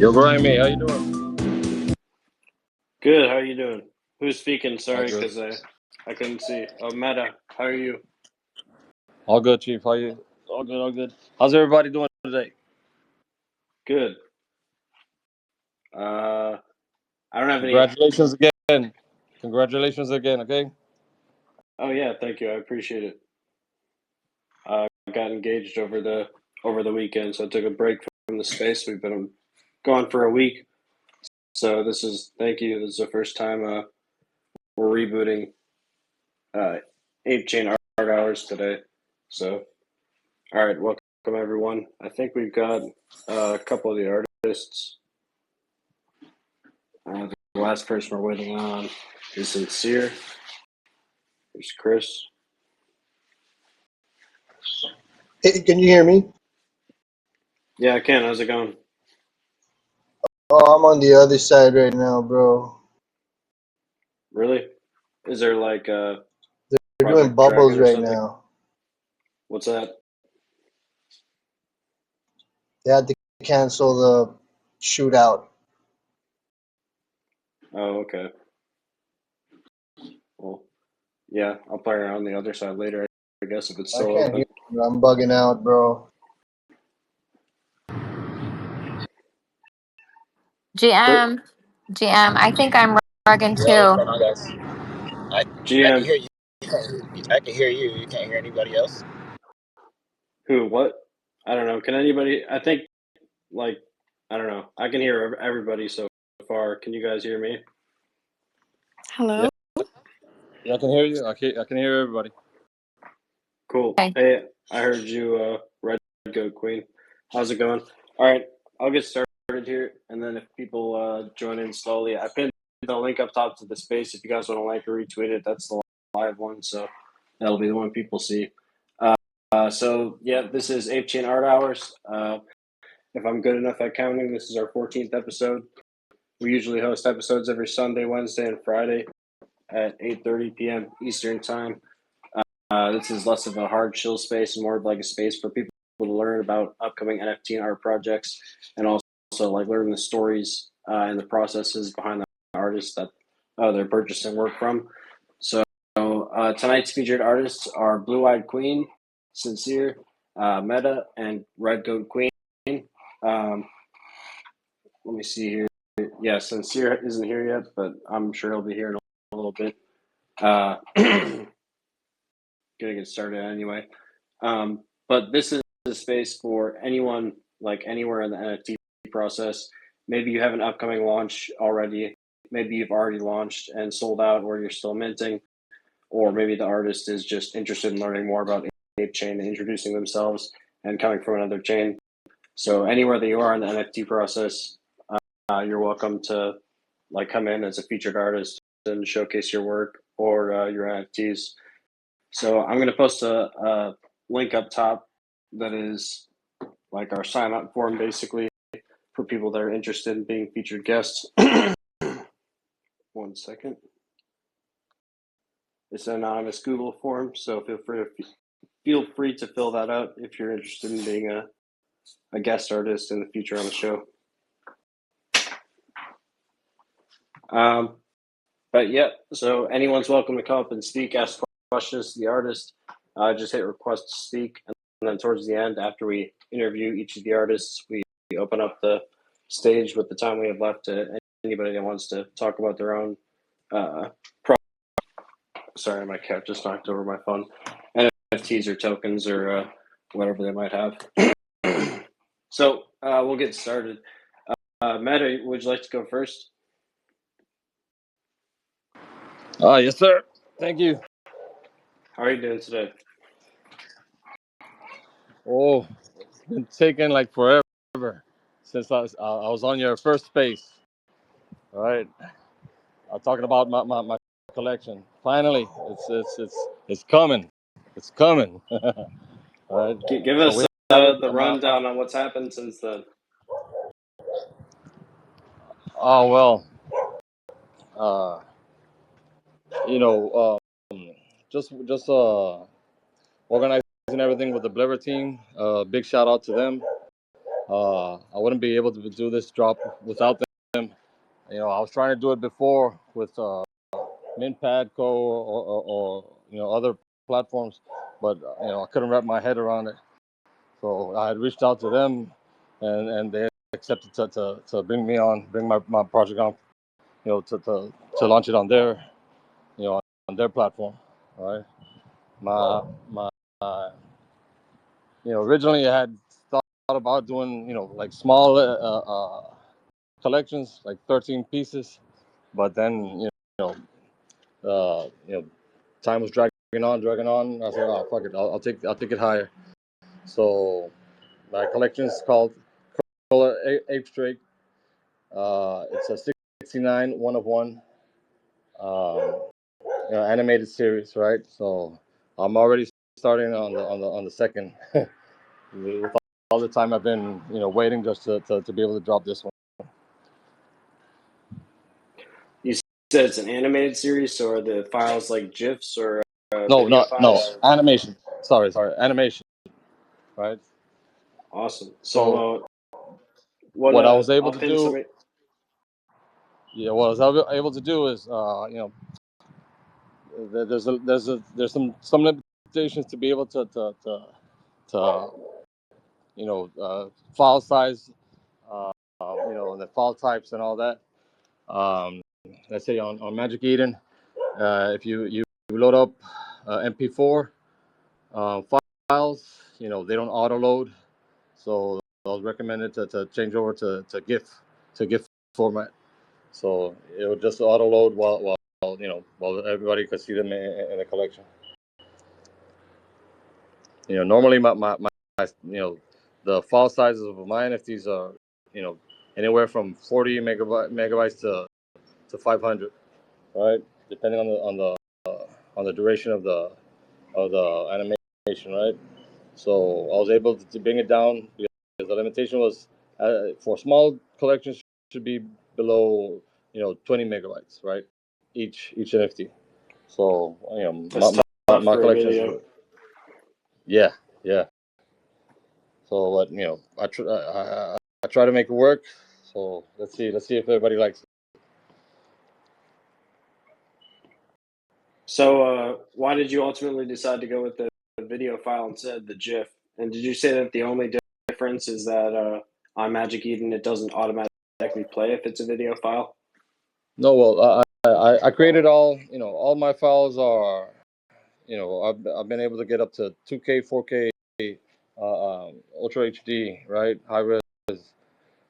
Yo, Grimy, how you doing? Good. How are you doing? Who's speaking? All Sorry, good. because I couldn't see. Oh, Meta. How are you? All good, Chief. How you? All good, all good. How's everybody doing today? Good. I don't have any. Congratulations again. Congratulations again, okay? Oh yeah, thank you. I appreciate it. I got engaged over the weekend, so I took a break from the space. We've been gone for a week, so thank you. This is the first time we're rebooting ApeChain Art Hours today. So, all right, welcome everyone. I think we've got a couple of the artists. The last person we're waiting on is Sincere. There's Chris. Hey, can you hear me? Yeah, I can. How's it going? Oh, I'm on the other side right now, bro. Really? Is there like They're doing Project bubbles Dragon or right something? now. What's that? They had to cancel the shootout. Oh, okay. Well, yeah, I'll play around the other side later, I guess, if it's I still can't open. hear you. I'm bugging out, bro. GM, I think I'm rugging Yo, what's too. going on, guys? I can GM, hear you. I can hear you. You can't hear anybody else. who, what? I don't know. Can anybody? I think, like, I don't know. I can hear everybody so far. Can you guys hear me? Hello. Yeah, I can hear you. I can hear everybody. Cool. Okay. Hey, I heard you, Red Goat Queen. How's it going? All right, I'll get started here, and then if people join in slowly, I pinned the link up top to the space. If you guys want to like or retweet it, that's the live one, so that'll be the one people see. So yeah, this is ApeChain Art Hours. If I'm good enough at counting, this is our 14th episode. We usually host episodes every Sunday, Wednesday, and Friday at 8:30 p.m. Eastern Time. This is less of a hard chill space and more of like a space for people to learn about upcoming NFT and art projects, and also like learn the stories and the processes behind the artists that they're purchasing work from. So tonight's featured artists are Blue Eyed Queen, Sincere, Meta, and Red Goat Queen. Let me see here. Yeah, Sincere isn't here yet, but I'm sure he'll be here in a little bit. Gonna get started anyway. But this is a space for anyone, like anywhere in the NFT process. Maybe you have an upcoming launch already. Maybe you've already launched and sold out, or you're still minting, or maybe the artist is just interested in learning more about ApeChain and introducing themselves and coming from another chain. So anywhere that you are in the NFT process, you're welcome to like come in as a featured artist and showcase your work or your NFTs. So I'm going to post a link up top that is like our sign up form basically for people that are interested in being featured guests. 1 second. It's an anonymous Google form, so feel free to fill that out if you're interested in being a guest artist in the future on the show. But yeah, so anyone's welcome to come up and speak, ask questions to the artist. Just hit request to speak, and then towards the end, after we interview each of the artists, we open up the stage with the time we have left to anybody that wants to talk about their own. Sorry, my cat just knocked over my phone. NFTs or tokens or whatever they might have. So we'll get started. Meta, would you like to go first? Yes, sir. Thank you. How are you doing today? Oh, it's been taking like forever since I was on your first space. All right, I'm talking about my collection. Finally, it's coming. It's coming. All right. Give So us we have it. the rundown on what's happened since then. Oh well. Uh, you know, just organizing everything with the Bliver team. Big shout out to them. I wouldn't be able to do this drop without them. I was trying to do it before with MintPadco or other platforms, but I couldn't wrap my head around it. So I had reached out to them, and they accepted to bring me on, bring my project on, to launch it on their on their platform. All right. My originally I had thought about doing like small collections, like 13 pieces, but then time was dragging on. I said, oh fuck it, I'll take it higher. So my collection is called Color ApeChain. It's a 69 one of one animated series, right? So I'm already starting on the second. With all the time I've been waiting just to be able to drop this one. You said it's an animated series, so are the files like GIFs or No, video no files? animation. Sorry, animation, right? Awesome. So So what what I was able I'll to pin do, somebody. what I was able to do is, there's some limitations to be able to file size, and the file types and all that. Let's say on Magic Eden, if you load up MP4 files, they don't auto load, so I was recommended to change over to GIF format. So it would just auto load while everybody could see them in the collection. Normally my the file sizes of my NFTs are anywhere from 40 megabytes to 500, right? Depending on the duration of the animation, right? So I was able to bring it down because the limitation was for small collections should be below 20 megabytes, right? Each NFT. So That's tough my for a collection is, video. yeah, yeah. So what I try to make it work. So let's see if everybody likes it. So why did you ultimately decide to go with the video file instead of the GIF? And did you say that the only difference is that on Magic Eden it doesn't automatically play if it's a video file? No, well, I created all my files are, I've been able to get up to 2K, 4K, Ultra HD, right, high res,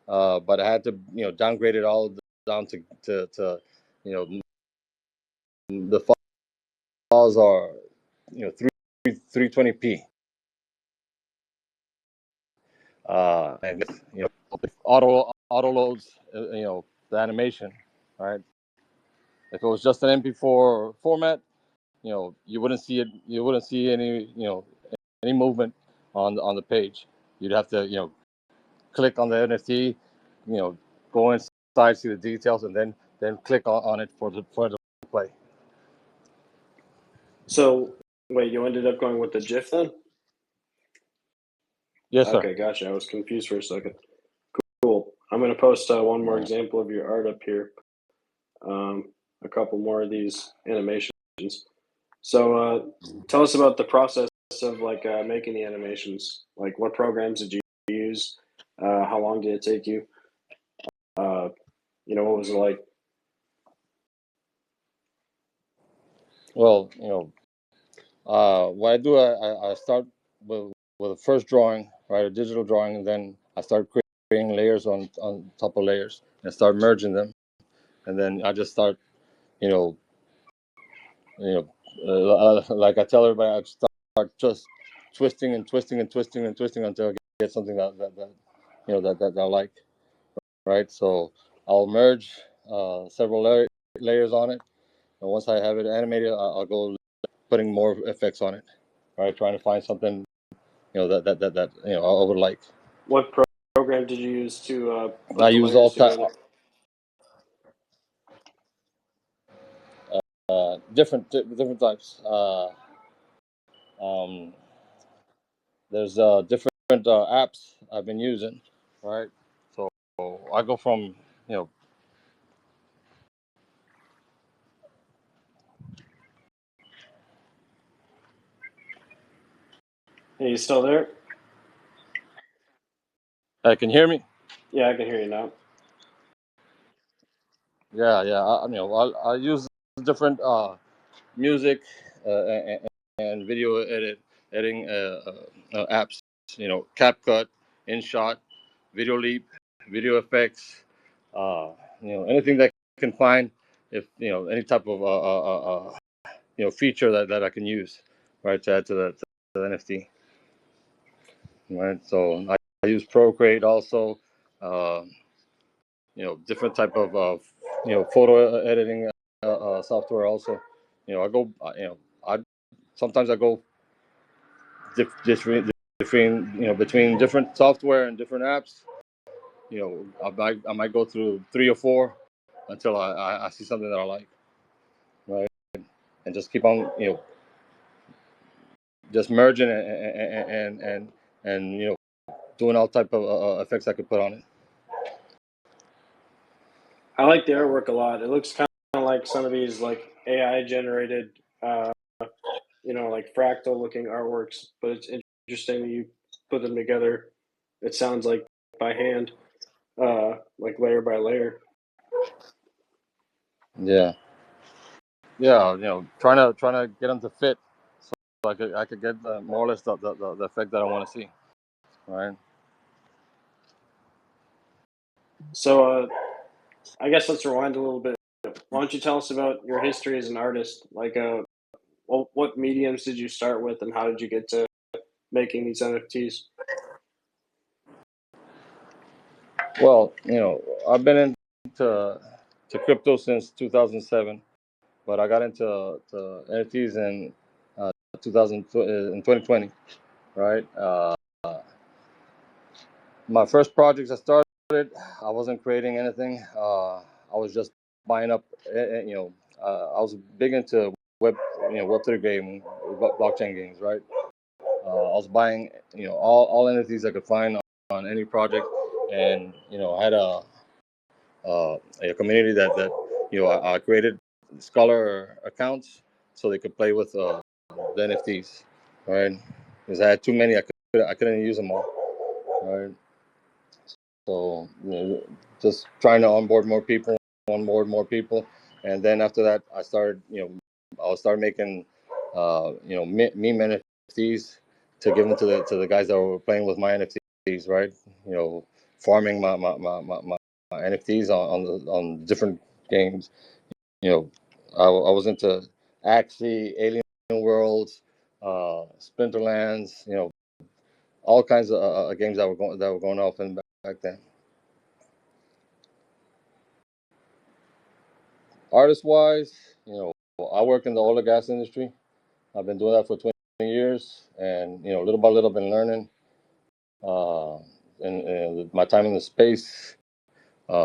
but I had to downgrade it all down to the files are 320p, and auto loads the animation, right. If it was just an MP4 format, you wouldn't see it. You wouldn't see any movement on the page. You'd have to click on the NFT, go inside, see the details, and then click on it for the play. So wait, you ended up going with the GIF then? Yes, sir. Okay, gotcha. I was confused for a second. Cool. I'm going to post one more example of your art up here. A couple more of these animations. So tell us about the process of making the animations. Like what programs did you use? How long did it take you? What was it like? Well, what I do, I start with a first drawing, right, a digital drawing, and then I start creating layers on top of layers and start merging them, and then I just start, you know, like I tell everybody, I start just twisting and twisting and twisting and twisting until I get something that I like, right? So I'll merge several layers on it, and once I have it animated, I'll go putting more effects on it, right? Trying to find something that I would like. What program did you use to I put the use all layers together? different types. Um, there's different apps I've been using. right? So I go from, you know, Hey, you still there? can you hear me? Yeah, I can hear you now. Yeah, yeah. You know, I use different music and video editing apps. You know, CapCut, InShot, Video Leap, Video Effects. You know, anything that I can find. If you know any type of you know feature that I can use, right, to add to the NFT. Right. So I use Procreate also. Uh, you know, different type of you know photo editing software also. You know, I go you know I sometimes I go different you know between different software and different apps. You know, I might go through 3 or 4 until I see something that I like, right, and just keep on you know just merging and you know doing all type of effects I could put on it. I like the artwork a lot. It looks kind of like some of these like AI generated, you know, like fractal looking artworks. But it's interesting that you put them together. It sounds like by hand, like layer by layer. Yeah, yeah. You know, trying to get them to fit so I could get more or less the effect that I want to see, right? So I guess let's rewind a little bit. Why don't you tell us about your history as an artist? Like, what mediums did you start with, and how did you get to making these NFTs? Well, you know, I've been into crypto since 2007, but I got into NFTs in 2000 in 2020, right? My first projects I started, I wasn't creating anything. I was just buying up, you know, I was big into you know, Web3 gaming, blockchain games, right? I was buying, you know, all NFTs I could find on any project, and you know, I had a community that you know I created scholar accounts so they could play with the NFTs, right? Because I had too many, I couldn't use them all, right? So you know, just trying to onboard more people, and then after that, I started, you know, I'll start making, you know, meme NFTs to give them to the guys that were playing with my NFTs, right? You know, farming my NFTs on different games. You know, I was into Axie, Alien Worlds, Splinterlands. You know, all kinds of games that were going off in back then. Artist wise, you know, I work in the oil and gas industry. I've been doing that for 20 years, and you know, little by little, been learning. Uh, and my time in the space, you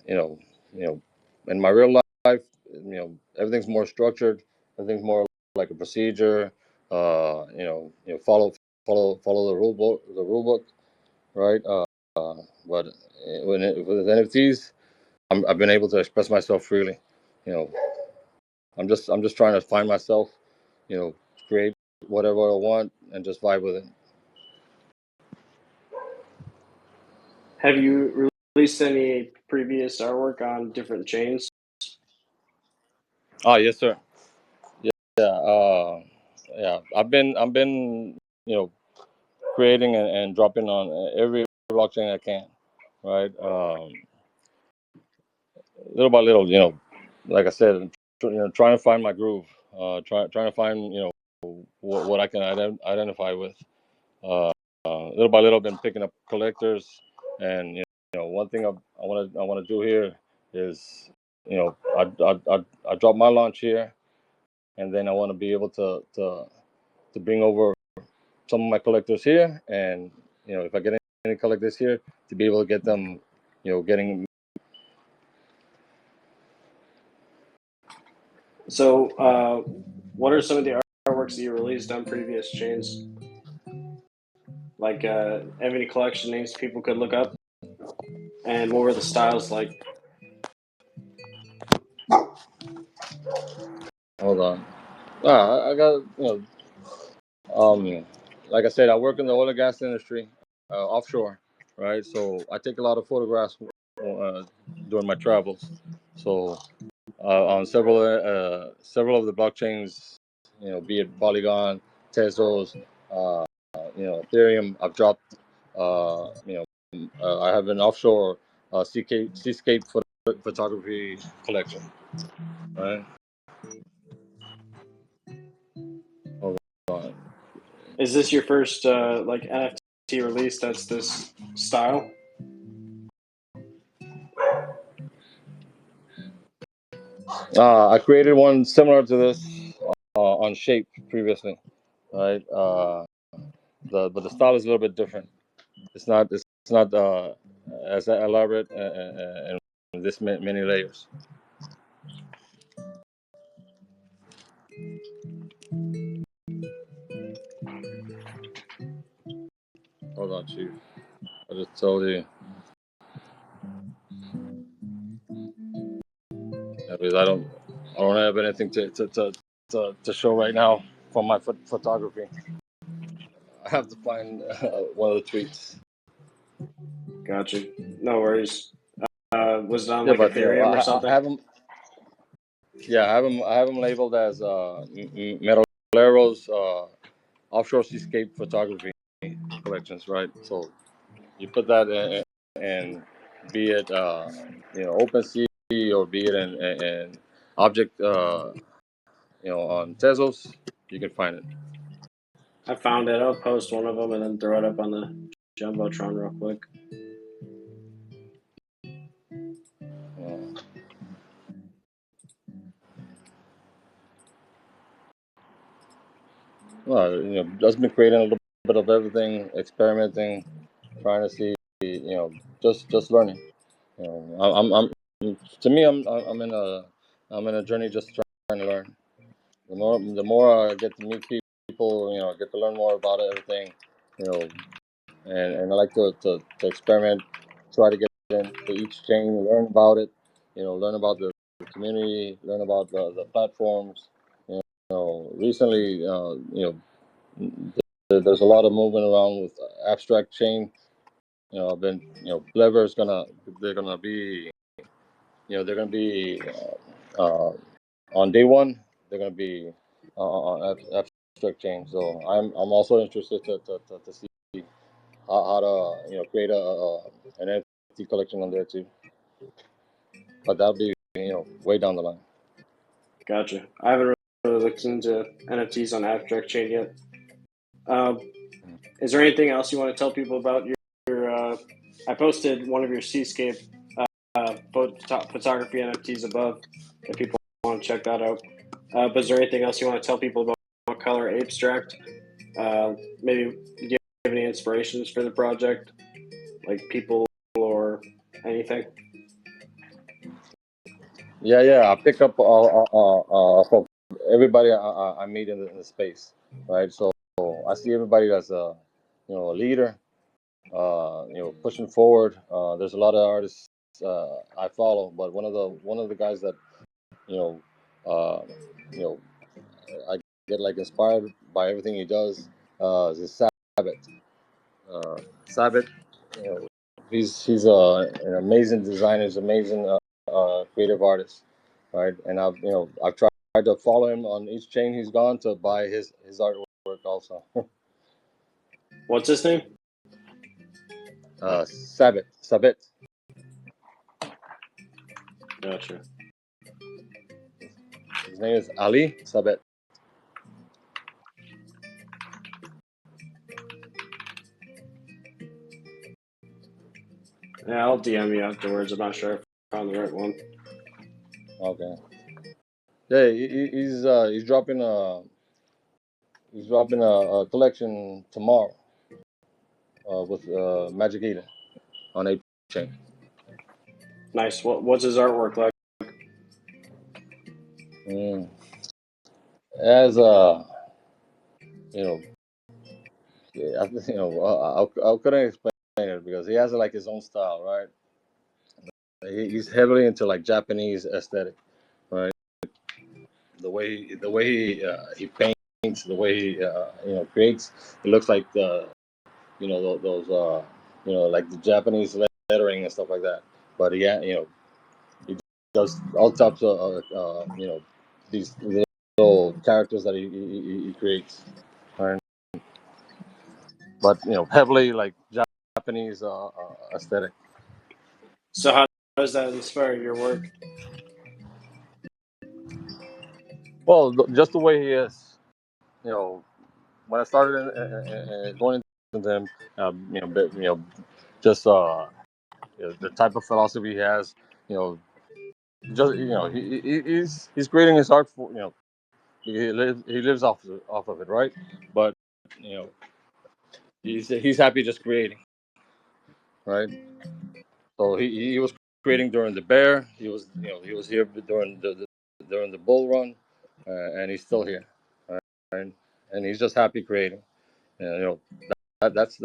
know, you know, in my real life, you know, everything's more structured. Everything's more like a procedure. You know, follow the rule book, right? But with NFTs, I've been able to express myself freely. You know, I'm just trying to find myself, you know, create whatever I want and just vibe with it. Have you released any previous artwork on different chains? Oh yes, sir. Yeah, yeah. I've been you know creating and dropping on every blockchain I can, right? Little by little, you know, like I said, you know, trying to find my groove, trying to find you know what I can identify with. Little by little, I've been picking up collectors, and you know, one thing I want to do here is, you know, I drop my launch here, and then I want to be able to bring over some of my collectors here, and you know, if I get any collectors here, to be able to get them, you know, getting. So, what are some of the artworks that you released on previous chains? Like, have any collection names people could look up? And what were the styles like? Hold on. I got like I said, I work in the oil and gas industry, offshore, right? So I take a lot of photographs during my travels. So on several of the blockchains, be it Polygon, Tezos, Ethereum, I've dropped. I have an offshore seascape photography collection, right? Hold on. Is this your first like NFT release that's this style? I created one similar to this on Shape previously, right? But the style is a little bit different. It's not as elaborate and this many layers. Hold on, chief. I just told you because I don't have anything to show right now from my photography. I have to find one of the tweets. Gotcha. No worries. Was it on Yeah, like but Ethereum or I something? have them. Yeah, I have them labeled as Metallero's offshore seascape photography collections, right? So you put that in be it OpenSea or be it in object on Tezos, you can find it. I found it. I'll post one of them and then throw it up on the Jumbotron real quick. Well, just been creating a little bit of everything, experimenting, trying to see, just learning. I'm to me, I'm in a journey just trying to learn. The more I get to meet people, get to learn more about everything, you know, and I like to experiment, try to get into each chain, learn about it, learn about the community, learn about the platforms. Recently, there's a lot of movement around with abstract chain. I've been, Clever is they're gonna be on day one. They're gonna be on abstract chain. So I'm also interested to see how to create an NFT collection on there too. But that'll be way down the line. Gotcha. I haven't really looked into NFTs on Abstract Chain yet. Is there anything else you want to tell people about your I posted one of your seascape photography NFTs above if people want to check that out. But is there anything else you want to tell people about Color Abstract? Maybe give any inspirations for the project, like people or anything? Yeah. I pick up from everybody I meet in the space, right? So I see everybody as a leader, pushing forward. There's a lot of artists I follow, but one of the guys that you know, uh, you know, I get like inspired by everything he does. Is Sabbath. Sabbath, you know, he's an amazing designer, he's an amazing creative artist, right? And I've tried to follow him on each chain he's gone to buy his artwork also. What's his name? Sabbath. Gotcha. His name is Ali Sabbath. Yeah, I'll DM you afterwards. I'm not sure if I found the right one. Okay. Yeah, he's dropping a collection tomorrow with Magic Eden on ApeChain. Nice. What's his artwork like? Mm. As you know, I couldn't explain it because he has like his own style, right? he's heavily into like Japanese aesthetic, right? The way he paints, the way he creates, it looks like those like the Japanese lettering and stuff like that. But he does all types of these little characters that he creates, right? But heavily like Japanese aesthetic. So how does that inspire your work? Well, just the way he is. You know, when I started going into him, just the type of philosophy he has. You know, just he's creating his art for he lives off of it, right? But you know, he's happy just creating, right? So he was creating during the bear. He was here during the bull run, and he's still here, right? And he's just happy creating. And, that's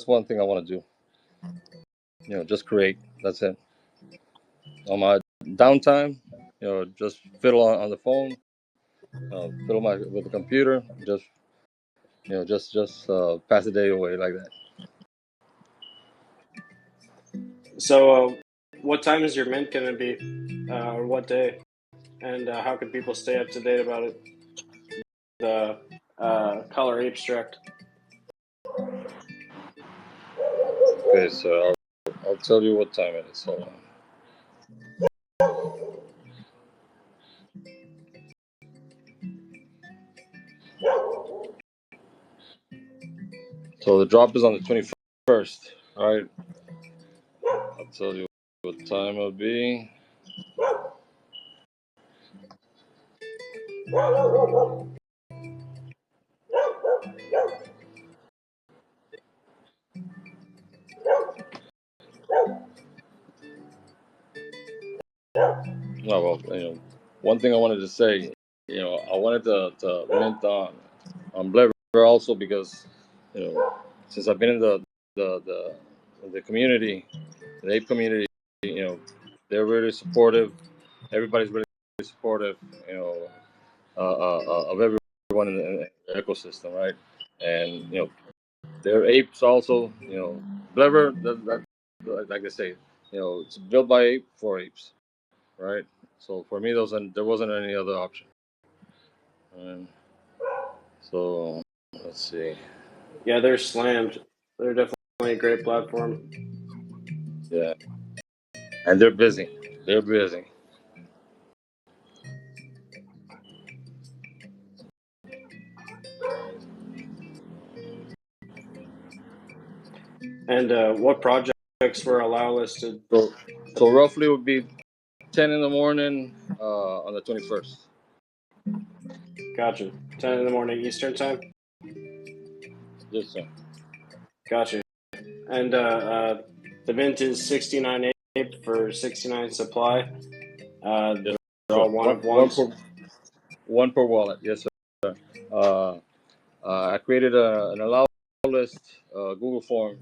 one thing I want to do. Just create. That's it. On my downtime, just fiddle on the phone, fiddle with the computer, just pass the day away like that. So what time is your mint going to be, or what day? And how can people stay up to date about it? The color abstract. Okay, so I'll tell you what time it is. Hold on. So the drop is on the 21st. All right. I'll tell you what time it'll be. No, well, one thing I wanted to say, I wanted to mint on Blabber also because, since I've been in the community, the ape community, they're really supportive. Everybody's really supportive, of everyone in the ecosystem, right? And they're apes also. Blabber, like I say, it's built by ape for apes, right? So for me, there wasn't any other option. And so let's see. Yeah, they're slammed. They're definitely a great platform. Yeah, and they're busy. They're busy. And what projects were allow listed? So roughly it would be 10 in the morning on the 21st. Gotcha. 10 in the morning Eastern time. Yes, sir. Gotcha. And the mint is 69 ape for 69 supply. Yes, They're sir. all one of ones. One per wallet. Yes, sir. I created an allow list Google form.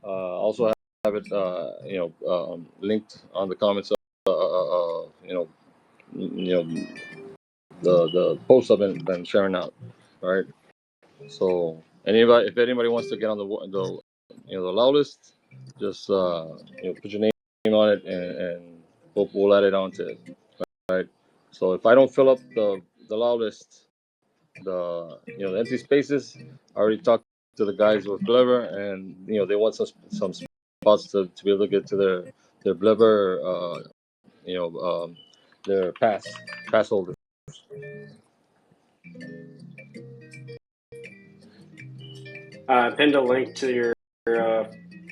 Also have it linked on the comments. The posts I've been sharing out. Right. So if anybody wants to get on the allow list, just put your name on it, and we'll add it onto it. Right. So if I don't fill up the allow list, the empty spaces, I already talked to the guys with Blubber, and they want some spots to be able to get to their Blubber, their pass holders. I pinned a link to your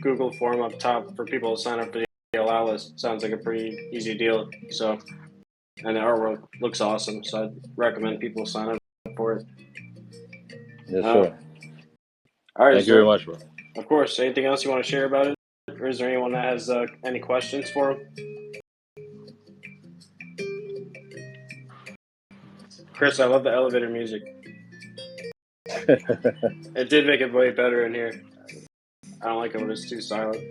Google form up top for people to sign up for the allow list. Sounds like a pretty easy deal. So, and the artwork looks awesome. So I'd recommend people sign up for it. Yes, sir. All right, Thank you very much, bro. Of course. Anything else you want to share about it, or is there anyone that has any questions for him? Chris, I love the elevator music. It did make it way better in here. I don't like it when it's too silent.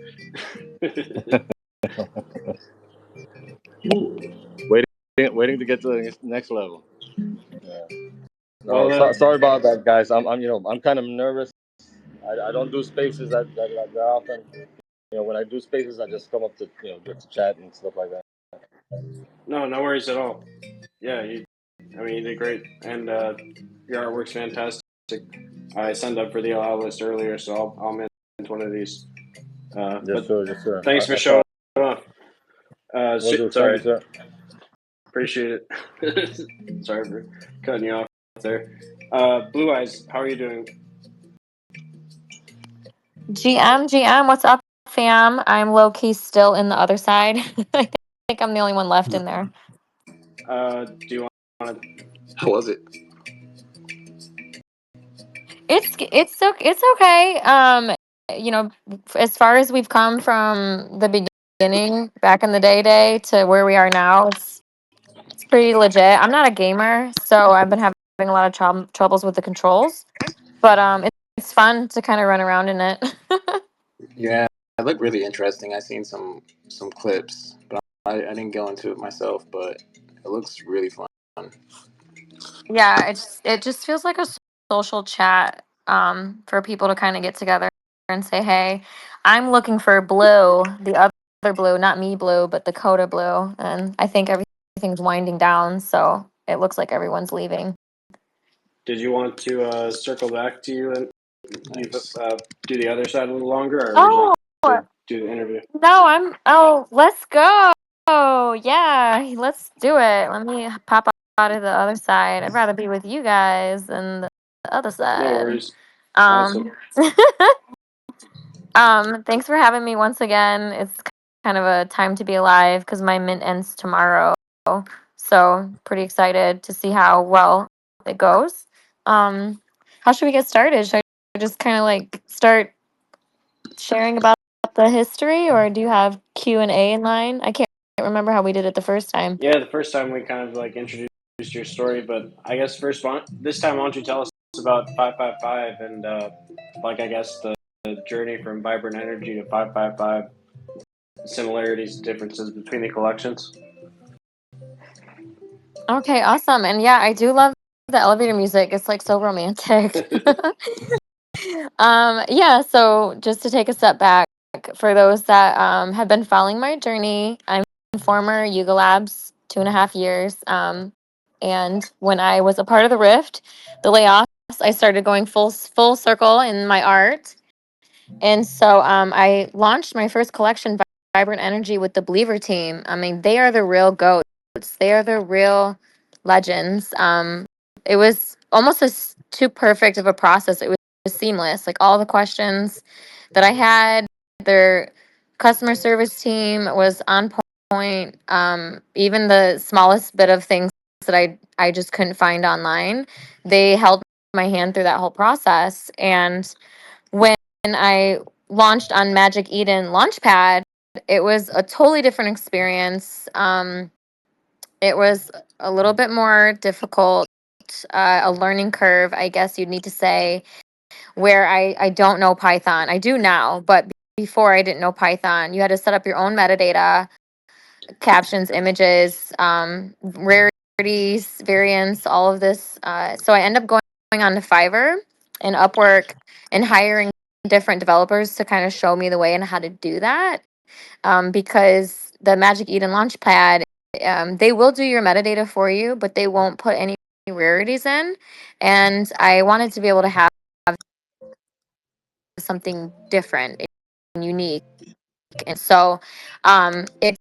Waiting to get to the next level. Yeah. Well, Sorry about that, guys. I'm kind of nervous. I don't do spaces that often. When I do spaces, I just come up to, just to chat and stuff like that. no worries at all. Yeah, you did great, and your artwork's fantastic. I signed up for the allow list earlier, so I'll mint one of these. Yes, But sir. Yes, sir. thanks for I saw. showing off. Will do. Thank you, Sorry, sir. appreciate it. Sorry for cutting you off there. Blue Eyes, how are you doing? GM, what's up, fam? I'm low key still in the other side. I think I'm the only one left in there. Do you want to? How was it? It's okay. As far as we've come from the beginning back in the day to where we are now, it's pretty legit. I'm not a gamer, so I've been having a lot of troubles with the controls, but it's fun to kind of run around in it. Yeah, it looked really interesting. I seen some clips, but I didn't go into it myself. But it looks really fun. Yeah, it just feels like a social chat for people to kind of get together and say, "Hey, I'm looking for blue, the other blue, not me blue, but Dakota blue." And I think everything's winding down, so it looks like everyone's leaving. Did you want to circle back to you and you Nice. do the other side a little longer, or would you like Oh, to do the interview? no, let's go. Oh, yeah, let's do it. Let me pop out of the other side. I'd rather be with you guys than the other No side. worries. Awesome. Um, thanks for having me once again. It's kind of a time to be alive because my mint ends tomorrow. So pretty excited to see how well it goes. How should we get started? Should I just kind of like start sharing about the history, or do you have Q&A in line? I can't remember how we did it the first time. Yeah, the first time we kind of like introduced your story, but I guess this time, why don't you tell us about 555 and like I guess the journey from Vibrant Energy to 555, similarities, differences between the collections. Okay, awesome. And yeah, I do love the elevator music. It's like so romantic. Yeah, so just to take a step back, for those that have been following my journey, I'm former Yuga Labs 2.5 years. And when I was a part of the Rift, the layoffs, I started going full circle in my art. And so I launched my first collection, Vibrant Energy, with the Believer team. I mean, they are the real goats. They are the real legends. It was almost too perfect of a process. It was seamless. Like all the questions that I had, their customer service team was on point. Even the smallest bit of things that I just couldn't find online, they held my hand through that whole process. And when I launched on Magic Eden Launchpad, it was a totally different experience. It was a little bit more difficult, a learning curve, I guess you'd need to say, where I don't know Python. I do now, but before I didn't know Python. You had to set up your own metadata, captions, images, rarities, variants, all of this. So I ended up going on to Fiverr and Upwork and hiring different developers to kind of show me the way and how to do that. Because the Magic Eden Launchpad, they will do your metadata for you, but they won't put any rarities in. And I wanted to be able to have something different and unique. And so it's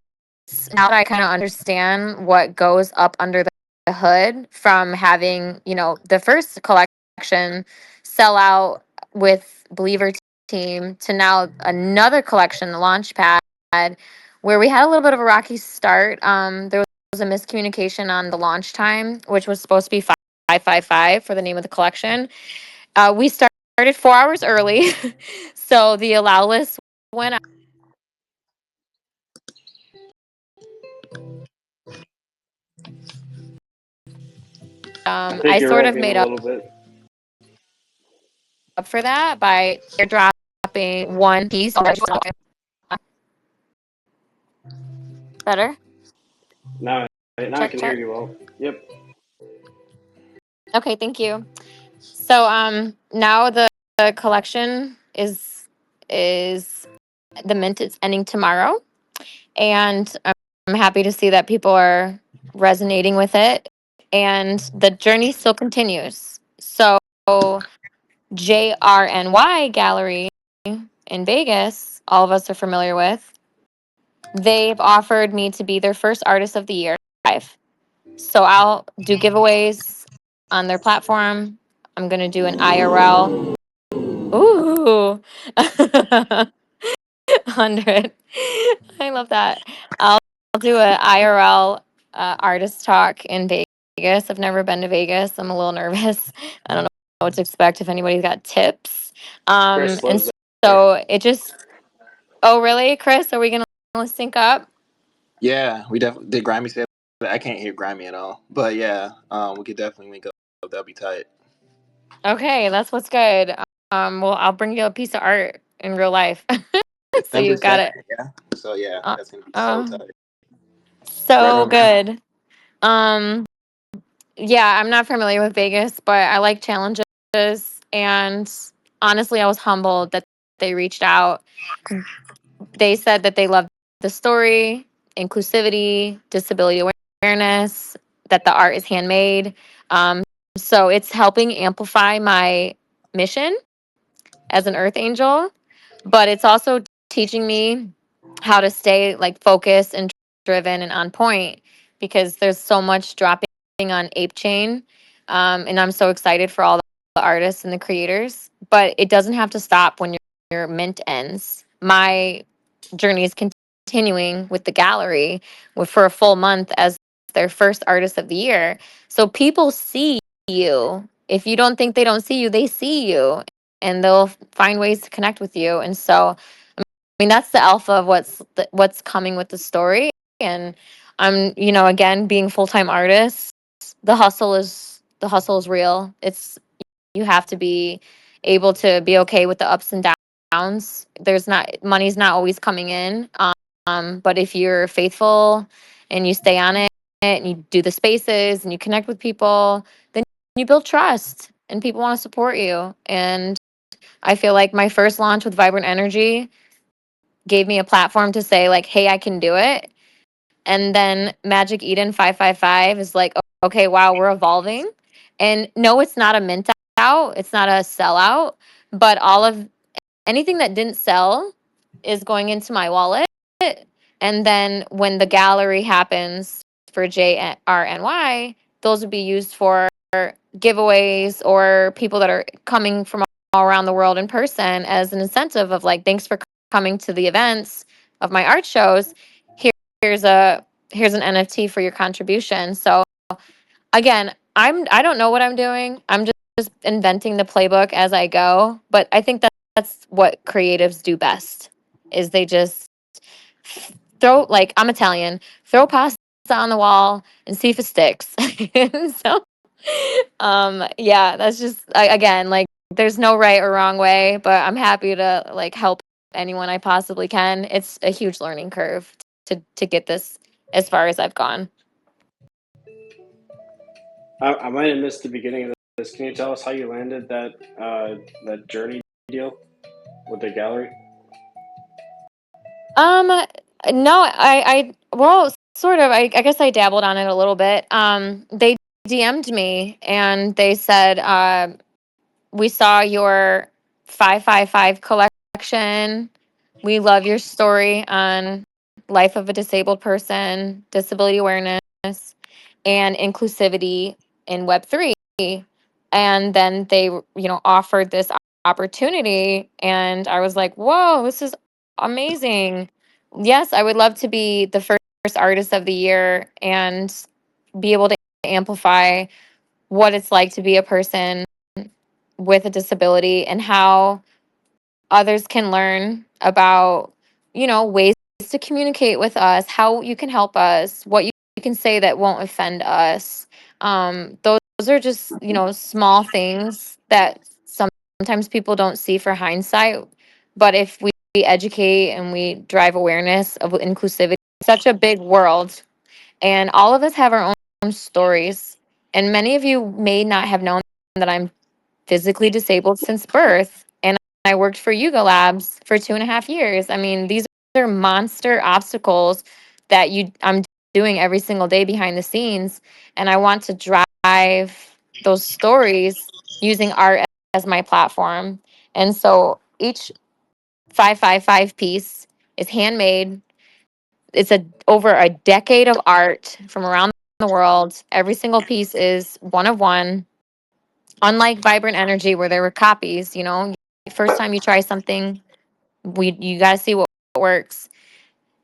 now that I kind of understand what goes up under the hood from having, the first collection sell out with Believer team to now another collection, the Launchpad, where we had a little bit of a rocky start. There was a miscommunication on the launch time, which was supposed to be 555 for the name of the collection. We started 4 hours early, so the allow list went out. I think I you're sort of echoing made a little bit. up for that by airdropping one piece. Better? Now, now I Check, can hear check. you well. Yep. Okay, thank you. So now the collection is the mint is ending tomorrow, and I'm happy to see that people are resonating with it, and the journey still continues. So JRNY Gallery in Vegas, all of us are familiar with. They've offered me to be their first artist of the year live. So I'll do giveaways on their platform. I'm gonna do an IRL. Ooh, 100. I love that. I'll do an IRL artist talk in Vegas. I've never been to Vegas. I'm a little nervous. I don't know what to expect if anybody's got tips. Chris And lives there. so it just, oh, really, Chris? Are we going to sync up? Yeah, we definitely did. Grimy say that. I can't hear Grimy at all, but yeah, we could definitely link up. That'll be tight. Okay, that's what's good. Well, I'll bring you a piece of art in real life. So December you've got 2nd, it. yeah. So yeah, Uh, that's gonna be so uh, tight. Right so on time. good. Um, yeah, I'm not familiar with Vegas, but I like challenges. And honestly, I was humbled that they reached out. They said that they loved the story, inclusivity, disability awareness, that the art is handmade. So it's helping amplify my mission as an earth angel, but it's also teaching me how to stay like focused and driven and on point, because there's so much dropping on ApeChain. And I'm so excited for all the artists and the creators, but it doesn't have to stop when your mint ends. My journey is continuing with the gallery for a full month as their first artist of the year. So people see you. If you don't think they don't see you, they see you, and they'll find ways to connect with you. And so, I mean, that's the alpha of what's coming with the story. And I'm, again, being full-time artist, the hustle is real. It's you have to be able to be okay with the ups and downs. There's not money's not always coming in. But if you're faithful and you stay on it and you do the spaces and you connect with people, then you build trust and people want to support you. And I feel like my first launch with Vibrant Energy gave me a platform to say like, hey, I can do it. And then Magic Eden 555 is like, okay, wow, we're evolving. And no, it's not a mint out, it's not a sellout, but all of anything that didn't sell is going into my wallet. And then when the gallery happens for JRNY, those would be used for giveaways or people that are coming from all around the world in person as an incentive of like, thanks for coming to the events of my art shows. Here's an NFT for your contribution. So again, I don't know what I'm doing. I'm just inventing the playbook as I go. But I think that's what creatives do best is they just throw, like, I'm Italian, throw pasta on the wall and see if it sticks. So yeah, that's just again, like, there's no right or wrong way, but I'm happy to like help anyone I possibly can. It's a huge learning curve to get this as far as I've gone. I might have missed the beginning of this. Can you tell us how you landed that journey deal with the gallery? Um, no, well, sort of. I guess I dabbled on it a little bit. They DM'd me and they said, we saw your 555 collection. We love your story on life of a disabled person, disability awareness, and inclusivity in Web3. And then they, offered this opportunity. And I was like, whoa, this is amazing. Yes, I would love to be the first artist of the year and be able to amplify what it's like to be a person with a disability and how others can learn about, ways to communicate with us, how you can help us, what you can say that won't offend us. Those are just, small things that sometimes people don't see for hindsight. But if we educate and we drive awareness of inclusivity such a big world, and all of us have our own stories. And many of you may not have known that I'm physically disabled since birth, and I worked for Yuga Labs for 2.5 years. I mean, these are monster obstacles that I'm doing every single day behind the scenes, and I want to drive those stories using art as my platform. And so each 555 piece is handmade. It's a over a decade of art from around the world. Every single piece is one of one. Unlike Vibrant Energy, where there were copies, first time you try something, you got to see what works.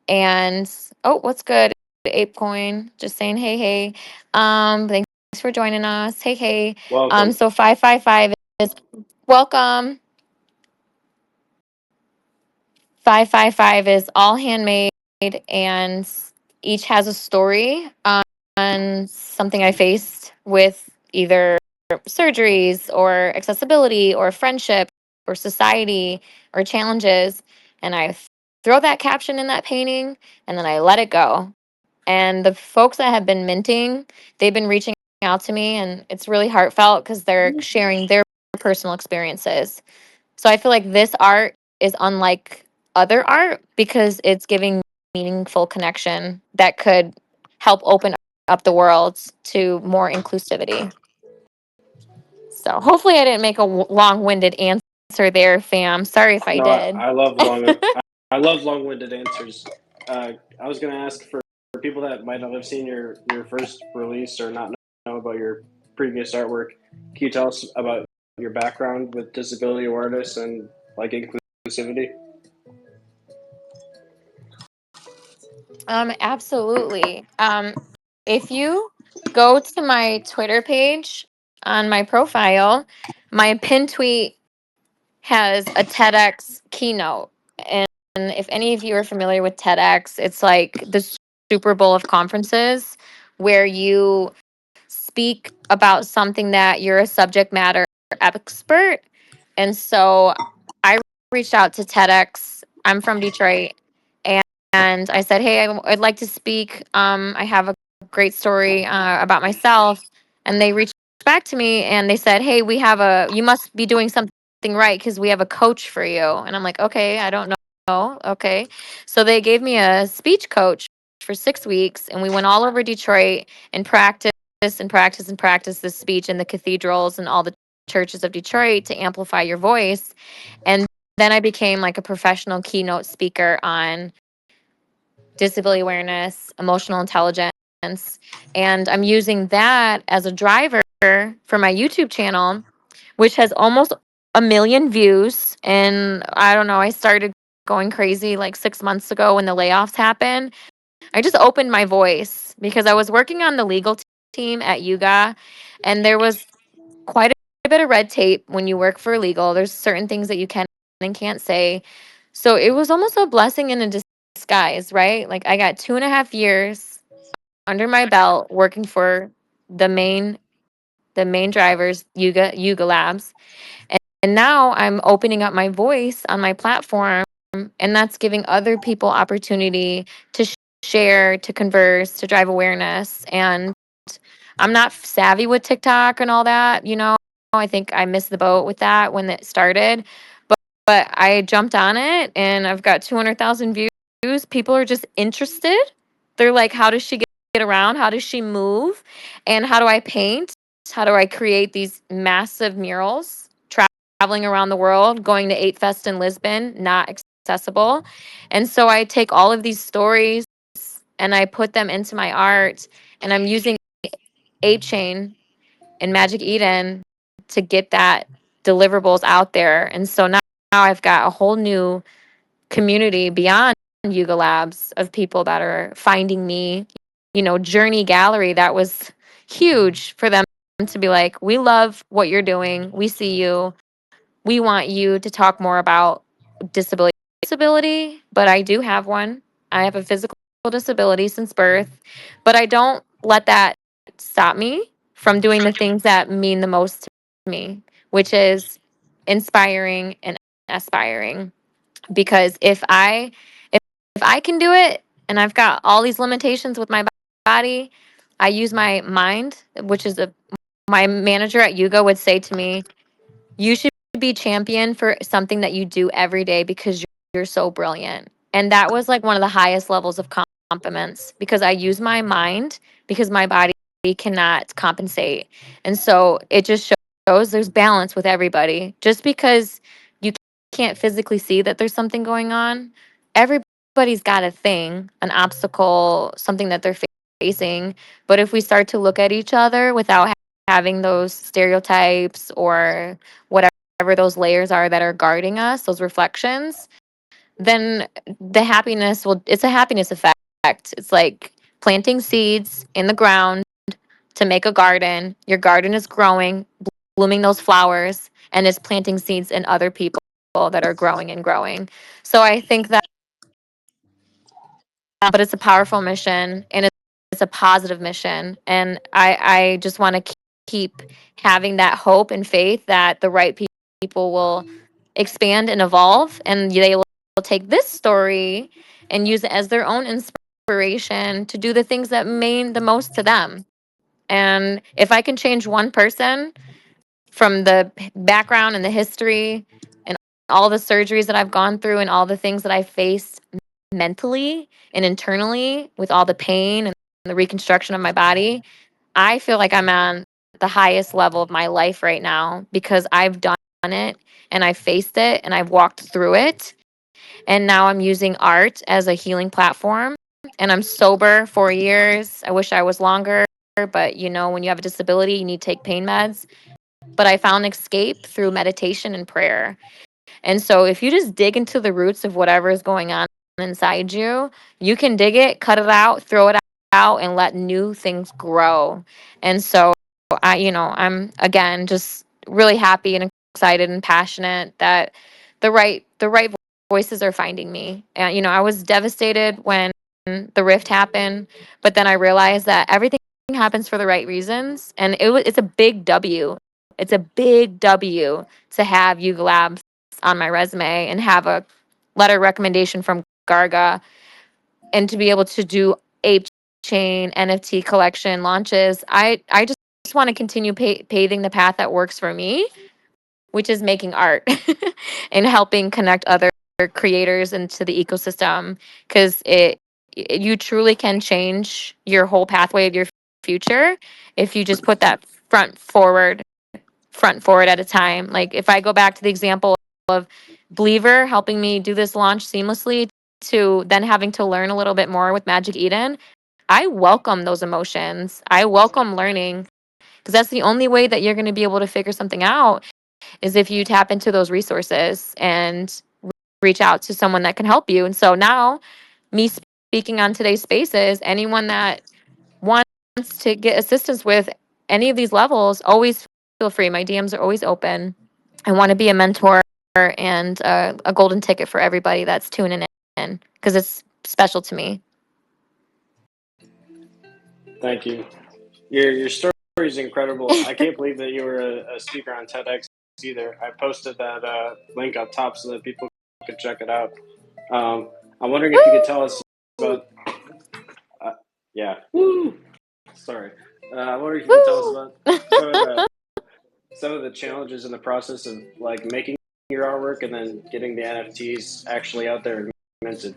And oh, what's good? ApeCoin, just saying, hey, hey. Thanks for joining us. Hey, hey. Welcome. So 555 is welcome. 555 is all handmade, and each has a story on something I faced with either surgeries or accessibility or friendship or society or challenges. And I throw that caption in that painting and then I let it go. And the folks that have been minting, they've been reaching out to me, and it's really heartfelt because they're sharing their personal experiences. So I feel like this art is unlike other art because it's giving meaningful connection that could help open up the world to more inclusivity. So hopefully I didn't make a long-winded answer there, fam. Sorry if I No, did. I love long-winded answers. I was going to ask for people that might not have seen your first release or not know about your previous artwork. Can you tell us about your background with disability awareness and like inclusivity? Absolutely. If you go to my Twitter page on my profile, my pin tweet has a TEDx keynote. And if any of you are familiar with TEDx, it's like the Super Bowl of conferences where you speak about something that you're a subject matter expert. And so I reached out to TEDx. I'm from Detroit. And I said, hey, I'd like to speak. I have a great story about myself. And they reached back to me and they said, hey, you must be doing something right because we have a coach for you. And I'm like, okay, I don't know. Okay. So they gave me a speech coach for 6 weeks, and we went all over Detroit and practiced this speech in the cathedrals and all the churches of Detroit to amplify your voice. And then I became like a professional keynote speaker on disability awareness, emotional intelligence, and I'm using that as a driver for my YouTube channel, which has almost 1 million views. And I don't know, I started going crazy like 6 months ago when the layoffs happened. I just opened my voice because I was working on the legal team at Yuga, and there was quite a bit of red tape when you work for legal. There's certain things that you can and can't say. So it was almost a blessing in a disguise, right? Like I got 2.5 years under my belt working for the main drivers, Yuga Labs. And now I'm opening up my voice on my platform, and that's giving other people opportunity to share, to converse, to drive awareness. And I'm not savvy with TikTok and all that. I think I missed the boat with that when it started. But I jumped on it and I've got 200,000 views. People are just interested. They're like, how does she get around? How does she move? And how do I paint? How do I create these massive murals? Traveling around the world, going to 8 Fest in Lisbon, not accessible. And so I take all of these stories and I put them into my art, and I'm using ApeChain and Magic Eden to get that deliverables out there. And so now I've got a whole new community beyond Yuga Labs of people that are finding me. Journey Gallery, that was huge for them to be like, we love what you're doing. We see you. We want you to talk more about disability, but I do have one. I have a physical disability since birth, but I don't let that stop me from doing the things that mean the most to me, which is inspiring and aspiring. Because if I can do it and I've got all these limitations with my body, I use my mind, which is my manager at Yuga would say to me, you should be champion for something that you do every day because you're so brilliant. And that was like one of the highest levels of compliments because I use my mind because my body cannot compensate. And so it just shows there's balance with everybody. Just because you can't physically see that there's something going on, everybody's got a thing, an obstacle, something that they're facing. But if we start to look at each other without having those stereotypes or whatever those layers are that are guarding us, those reflections, then the happiness will, it's a happiness effect. It's like planting seeds in the ground to make a garden. Your garden is growing, blooming those flowers, and it's planting seeds in other people that are growing and growing. So I think that, but it's a powerful mission and it's a positive mission. And I just want to keep having that hope and faith that the right people will expand and evolve and they will take this story and use it as their own inspiration to do the things that mean the most to them. And if I can change one person from the background and the history and all the surgeries that I've gone through and all the things that I faced mentally and internally with all the pain and the reconstruction of my body, I feel like I'm on the highest level of my life right now because I've done it and I've faced it and I've walked through it. And now I'm using art as a healing platform. And I'm sober 4 years. I wish I was longer, but you know, when you have a disability, you need to take pain meds. But I found escape through meditation and prayer. And so if you just dig into the roots of whatever is going on inside you, you can dig it, cut it out, throw it out, and let new things grow. And so I'm again just really happy and excited and passionate that the right voices are finding me. And I was devastated when the rift happened, but then I realized that everything happens for the right reasons, and it's a big W. It's a big W to have Yuga Labs on my resume and have a letter recommendation from Garga and to be able to do ApeChain NFT collection launches. I just want to continue paving the path that works for me, which is making art and helping connect other creators into the ecosystem because you truly can change your whole pathway of your future if you just put that front forward at a time. Like if I go back to the example of Believer helping me do this launch seamlessly to then having to learn a little bit more with Magic Eden, I welcome those emotions. I welcome learning because that's the only way that you're going to be able to figure something out is if you tap into those resources and reach out to someone that can help you. And so now, me speaking on today's spaces, anyone that wants to get assistance with any of these levels, always feel free. My DMs are always open. I want to be a mentor and a golden ticket for everybody that's tuning in because it's special to me. Thank you. Your story is incredible. I can't believe that you were a speaker on TEDx either. I posted that link up top so that people could check it out. I'm wondering if you could tell us about. Yeah. Woo! Sorry. I'm wondering if you could tell us about some of the challenges in the process of like making your artwork and then getting the NFTs actually out there and minted.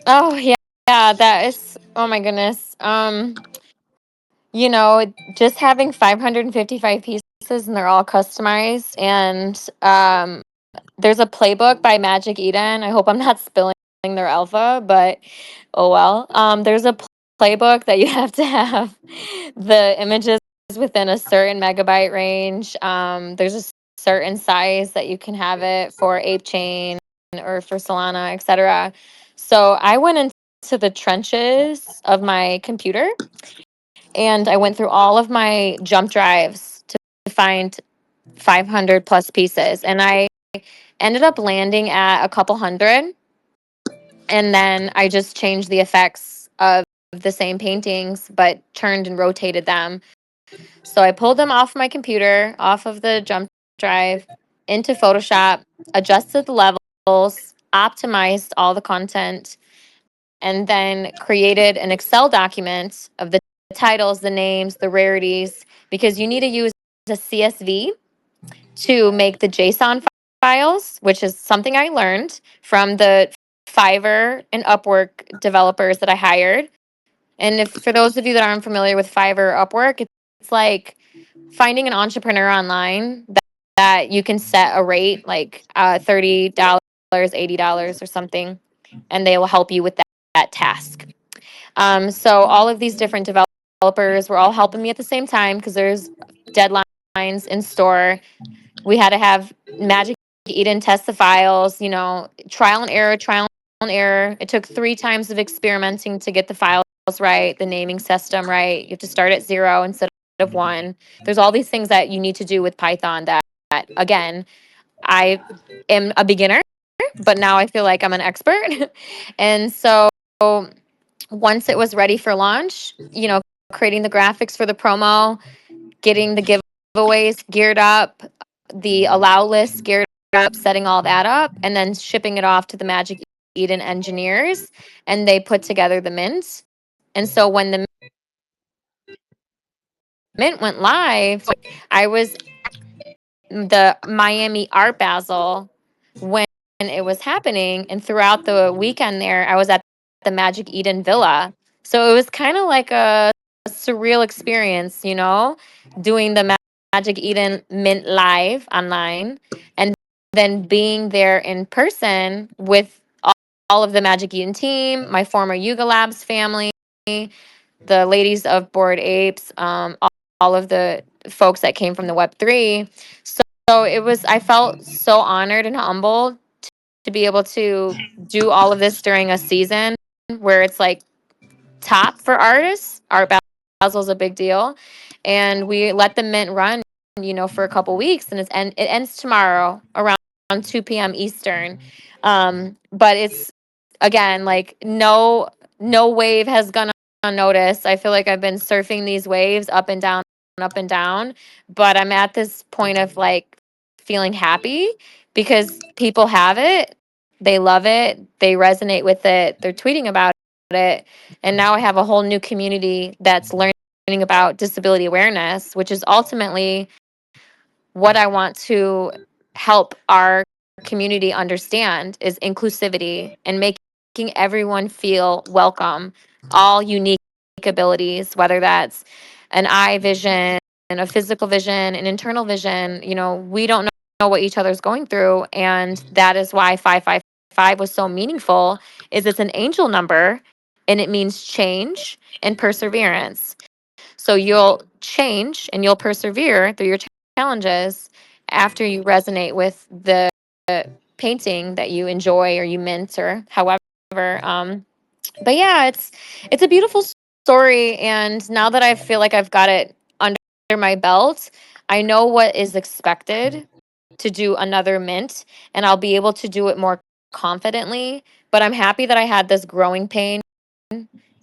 Oh yeah, that is. Oh my goodness. Just having 555 pieces and they're all customized, and there's a playbook by Magic Eden. I hope I'm not spilling their alpha, but oh well. There's a playbook that you have to have the images within a certain megabyte range. There's a certain size that you can have it for ApeChain or for Solana, etc. So I went into the trenches of my computer and I went through all of my jump drives to find 500 plus pieces, and I ended up landing at a couple hundred. And then I just changed the effects of the same paintings, but turned and rotated them. So I pulled them off my computer, off of the jump drive, into Photoshop, adjusted the levels, optimized all the content, and then created an Excel document of the titles, the names, the rarities, because you need to use a CSV to make the JSON files, which is something I learned from the Fiverr and Upwork developers that I hired. And if for those of you that aren't familiar with Fiverr or Upwork, it's like finding an entrepreneur online that you can set a rate like $30, $80 or something, and they will help you with that task. So all of these different developers were all helping me at the same time because there's deadlines in store. We had to have Magic Eden test the files, trial and error, trial and error. It took 3 times of experimenting to get the files right, the naming system right. You have to start at 0 instead of 1. There's all these things that you need to do with Python that again, I am a beginner, but now I feel like I'm an expert. And so once it was ready for launch, creating the graphics for the promo, getting the giveaways geared up, the allow list geared up, setting all that up, and then shipping it off to the Magic Eden engineers, and they put together the mint. And so when the mint went live, I was the Miami Art Basel when it was happening, and throughout the weekend there, I was at the Magic Eden Villa. So it was kind of like a surreal experience, doing the Magic Eden Mint live online, and then being there in person with all of the Magic Eden team, my former Yuga Labs family, the ladies of Bored Apes, all of the folks that came from the Web3. So it was, I felt so honored and humbled to be able to do all of this during a season where it's like top for artists. Art Basel is a big deal. And we let the mint run, for a couple weeks, and it ends tomorrow around 2 p.m. Eastern. But it's, again, like no wave has gone unnoticed. I feel like I've been surfing these waves up and down, but I'm at this point of like feeling happy because people have it, they love it, they resonate with it, they're tweeting about it, and now I have a whole new community that's learning about disability awareness, which is ultimately what I want to help our community understand is inclusivity and making everyone feel welcome, all unique abilities, whether that's an eye vision, a physical vision, an internal vision. We don't know what each other's going through, and that is why 555 was so meaningful. Is it's an angel number, and it means change and perseverance. So you'll change and you'll persevere through your challenges after you resonate with the painting that you enjoy or you mint or however. But yeah, it's a beautiful story, and now that I feel like I've got it under my belt, I know what is expected to do another mint, and I'll be able to do it more confidently. But I'm happy that I had this growing pain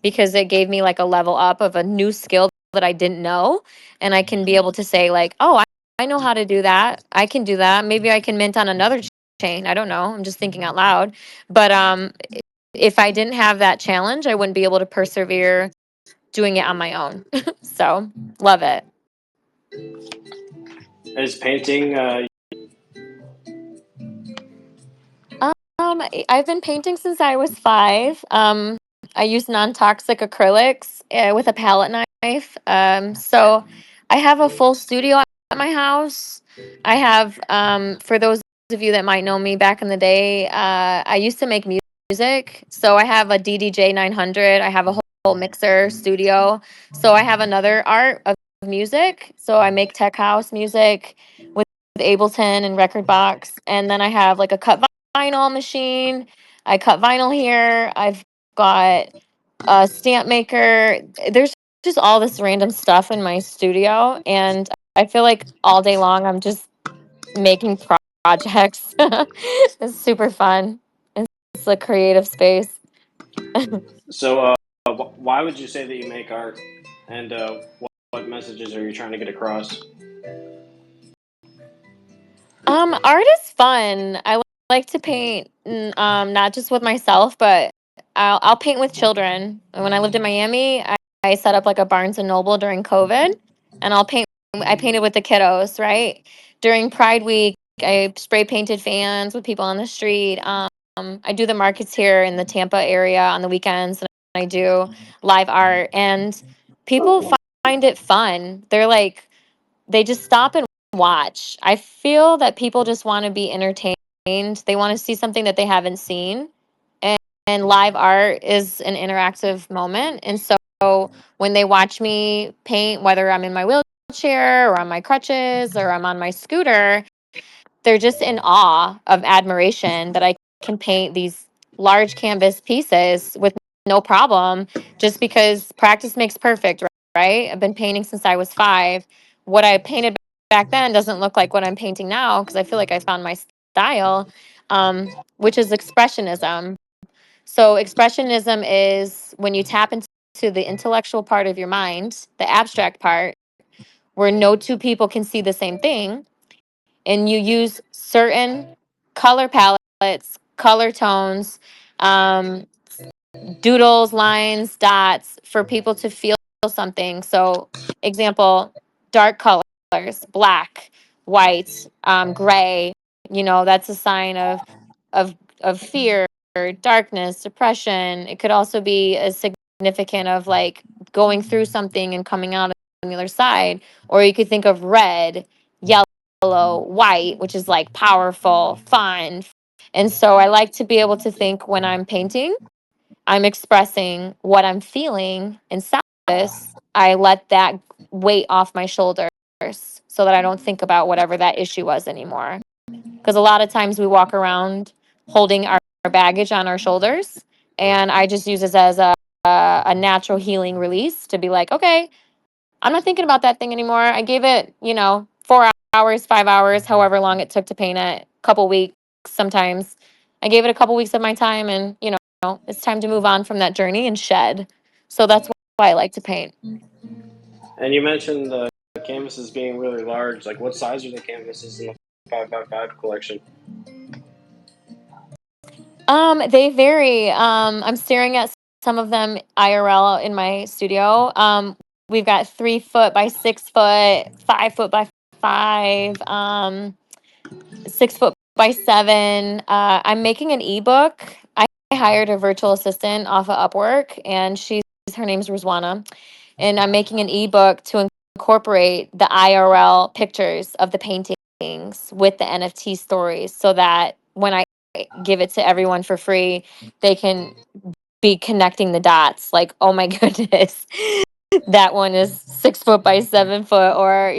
because it gave me like a level up of a new skill that I didn't know, and I can be able to say like, oh, I know how to do that. I can do that. Maybe I can mint on another chain. I don't know. I'm just thinking out loud. But if I didn't have that challenge, I wouldn't be able to persevere doing it on my own. So love it. Is painting I've been painting since I was 5. I use non-toxic acrylics with a palette knife. So I have a full studio at my house. I have, for those of you that might know me back in the day, I used to make music. So I have a DDJ 900. I have a whole mixer studio. So I have another art of music. So I make tech house music with Ableton and Record Box. And then I have like a cut vinyl machine. I cut vinyl here. I've got a stamp maker. There's just all this random stuff in my studio, and I feel like all day long I'm just making projects. It's super fun. It's a creative space. so? Why would you say that you make art, and what messages are you trying to get across? Art is fun. I like to paint, not just with myself, but I'll paint with children. And when I lived in Miami, I set up like a Barnes and Noble during COVID, and I painted with the kiddos, right? During Pride Week, I spray painted fans with people on the street. I do the markets here in the Tampa area on the weekends, and I do live art, and people find it fun. They're like, they just stop and watch. I feel that people just want to be entertained. They want to see something that they haven't seen. And live art is an interactive moment. And so when they watch me paint, whether I'm in my wheelchair or on my crutches or I'm on my scooter, they're just in awe of admiration that I can paint these large canvas pieces with no problem, just because practice makes perfect, right? I've been painting since I was 5. What I painted back then doesn't look like what I'm painting now because I feel like I found my style, which is expressionism. So expressionism is when you tap into the intellectual part of your mind, the abstract part, where no two people can see the same thing, and you use certain color palettes, color tones, um, doodles, lines, dots for people to feel something. So, example, dark colors, black, white, gray. That's a sign of of fear, darkness, depression. It could also be a significant of like going through something and coming out on the other side. Or you could think of red, yellow, white, which is like powerful, fun. And so I like to be able to think when I'm painting, I'm expressing what I'm feeling inside this. I let that weight off my shoulders so that I don't think about whatever that issue was anymore. Because a lot of times we walk around holding our baggage on our shoulders, and I just use this as a natural healing release to be like, okay, I'm not thinking about that thing anymore. I gave it, 4 hours, 5 hours, however long it took to paint it, couple weeks sometimes. I gave it a couple weeks of my time, and it's time to move on from that journey and shed. So that's why I like to paint. And you mentioned the canvases being really large. Like, what size are the canvases in the 5x5 collection? They vary. I'm staring at some of them IRL in my studio. We've got 3 foot by 6 foot, 5 foot by 5, 6 foot by 7. I'm making an ebook. I hired a virtual assistant off of Upwork, and her name's Rizwana, and I'm making an ebook to incorporate the IRL pictures of the paintings with the NFT stories, so that when I give it to everyone for free, they can be connecting the dots. Like, oh my goodness, that one is 6 foot by 7 foot, or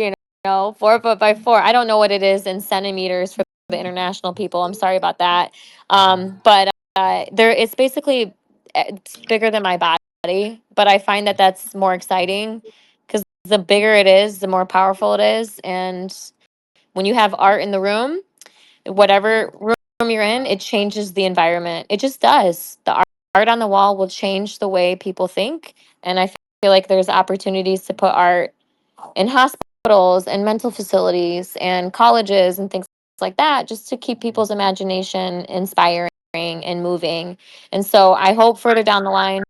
4 foot by 4. I don't know what it is in centimeters for the international people. I'm sorry about that. But it's basically it's bigger than my body. But I find that that's more exciting because the bigger it is, the more powerful it is. And when you have art in the room, whatever room you're in, it changes the environment. It just does. The art on the wall will change the way people think. And I feel like there's opportunities to put art in hospitals and mental facilities and colleges and things like that, just to keep people's imagination inspiring and moving. And so I hope further down the line,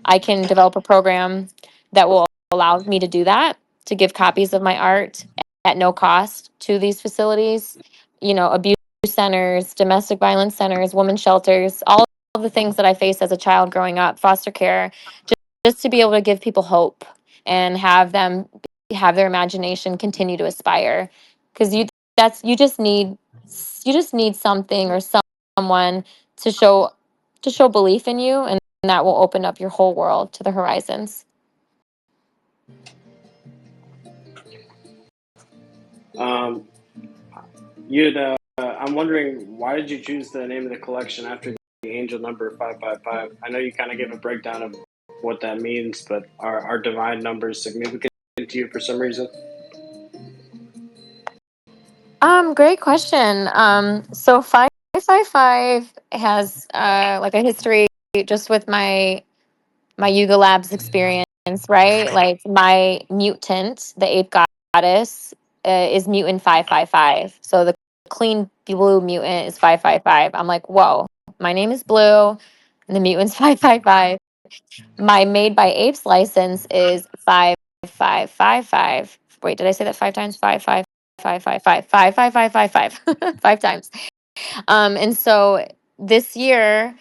I can develop a program that will allow me to do that, to give copies of my art at no cost to these facilities, abuse centers, domestic violence centers, women's shelters, all of the things that I faced as a child growing up, foster care, just to be able to give people hope and have them have their imagination continue to aspire. Because you just need something or someone to show belief in you, and that will open up your whole world to the horizons. Um, I'm wondering, why did you choose the name of the collection after the angel number 555? I know you kind of gave a breakdown of what that means, but are divine numbers significant to you for some reason? Great question. So 555 has like a history just with my Yuga Labs experience, right? Like my mutant, the ape goddess, is mutant 555. So the clean blue mutant is 555. I'm like, whoa, my name is Blue. and the mutant's 555. My Made by Apes license is 5555. Wait, did I say that 5 times? 55555555555 5 times. And so this year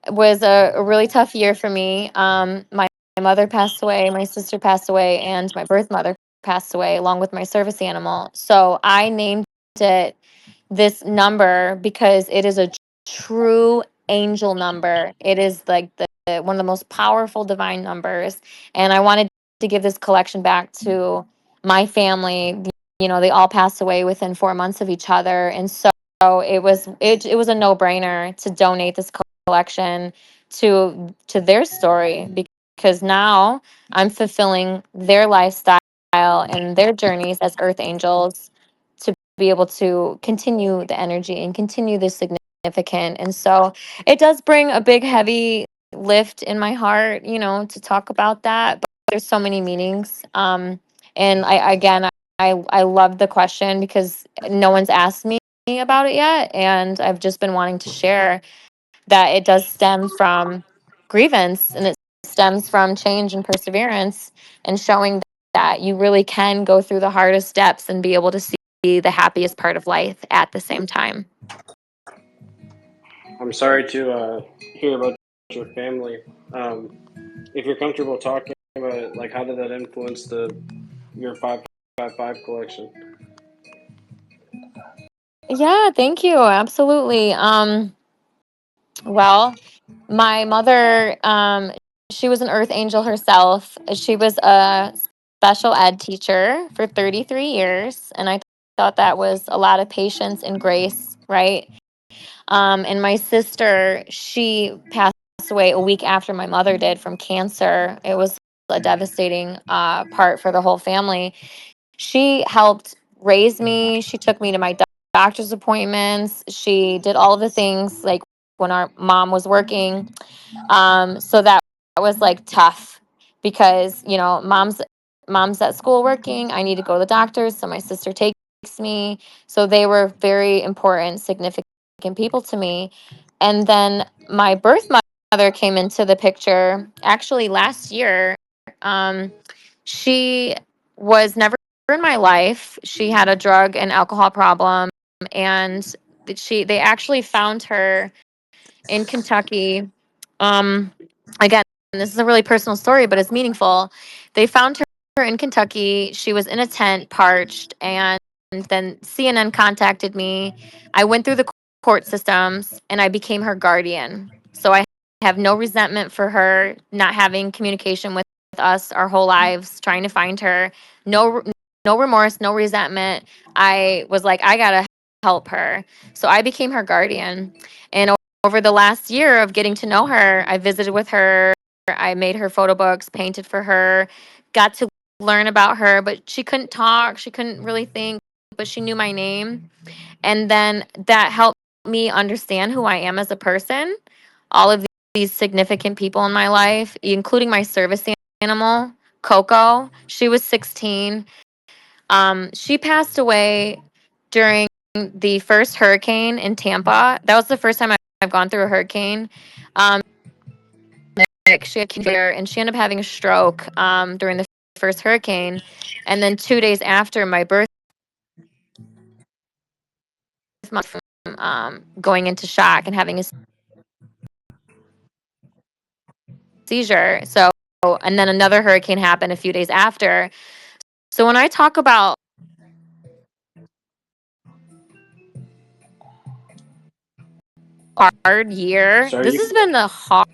was a really tough year for me. My mother passed away, my sister passed away, and my birth mother passed away, along with my service animal. So I named it this number because it is a true angel number. It is like the one of the most powerful divine numbers, and I wanted to give this collection back to my family. You know, they all passed away within 4 months of each other, and so it was a no brainer to donate this collection to their story, because now I'm fulfilling their lifestyle and their journeys as earth angels to be able to continue the energy and continue the significant. And so it does bring a big heavy lift in my heart, you know, to talk about that, but there's so many meanings. And I love the question because no one's asked me about it yet, and I've just been wanting to share that it does stem from grievance, and it stems from change and perseverance, and showing that you really can go through the hardest steps and be able to see the happiest part of life at the same time. I'm sorry to hear about your family. If you're comfortable talking about it, like how did that influence your 555 collection? Yeah, thank you. Absolutely. Well, my mother, she was an earth angel herself. She was a special ed teacher for 33 years, and I thought that was a lot of patience and grace, right? And my sister, she passed away a week after my mother did from cancer. It was a devastating part for the whole family. She helped raise me. She took me to my doctor's appointments. She did all of the things like when our mom was working. So that was like tough because, you know, mom's at school working. I need to go to the doctors, so my sister takes me. So they were very important, significant people to me. And then my birth mother came into the picture actually last year. She was never in my life. She had a drug and alcohol problem, and they actually found her in Kentucky. Again, this is a really personal story, but it's meaningful. They found her in Kentucky. She was in a tent, parched, and then CNN contacted me. I went through the court systems and I became her guardian. So I have no resentment for her not having communication with us our whole lives, trying to find her. No, no remorse, no resentment. I was like, I gotta help her. So I became her guardian. And over the last year of getting to know her, I visited with her. I made her photo books, painted for her, got to learn about her, but she couldn't talk. She couldn't really think, but she knew my name. And then that helped me understand who I am as a person. All of these significant people in my life, including my service animal, Coco. She was 16. She passed away during the first hurricane in Tampa. That was the first time I've gone through a hurricane. Um, she had cancer, and she ended up having a stroke during the first hurricane. And then 2 days after my birth month, going into shock and having a seizure. So, and then another hurricane happened a few days after. So when I talk about hard year, Sorry, this has been the hard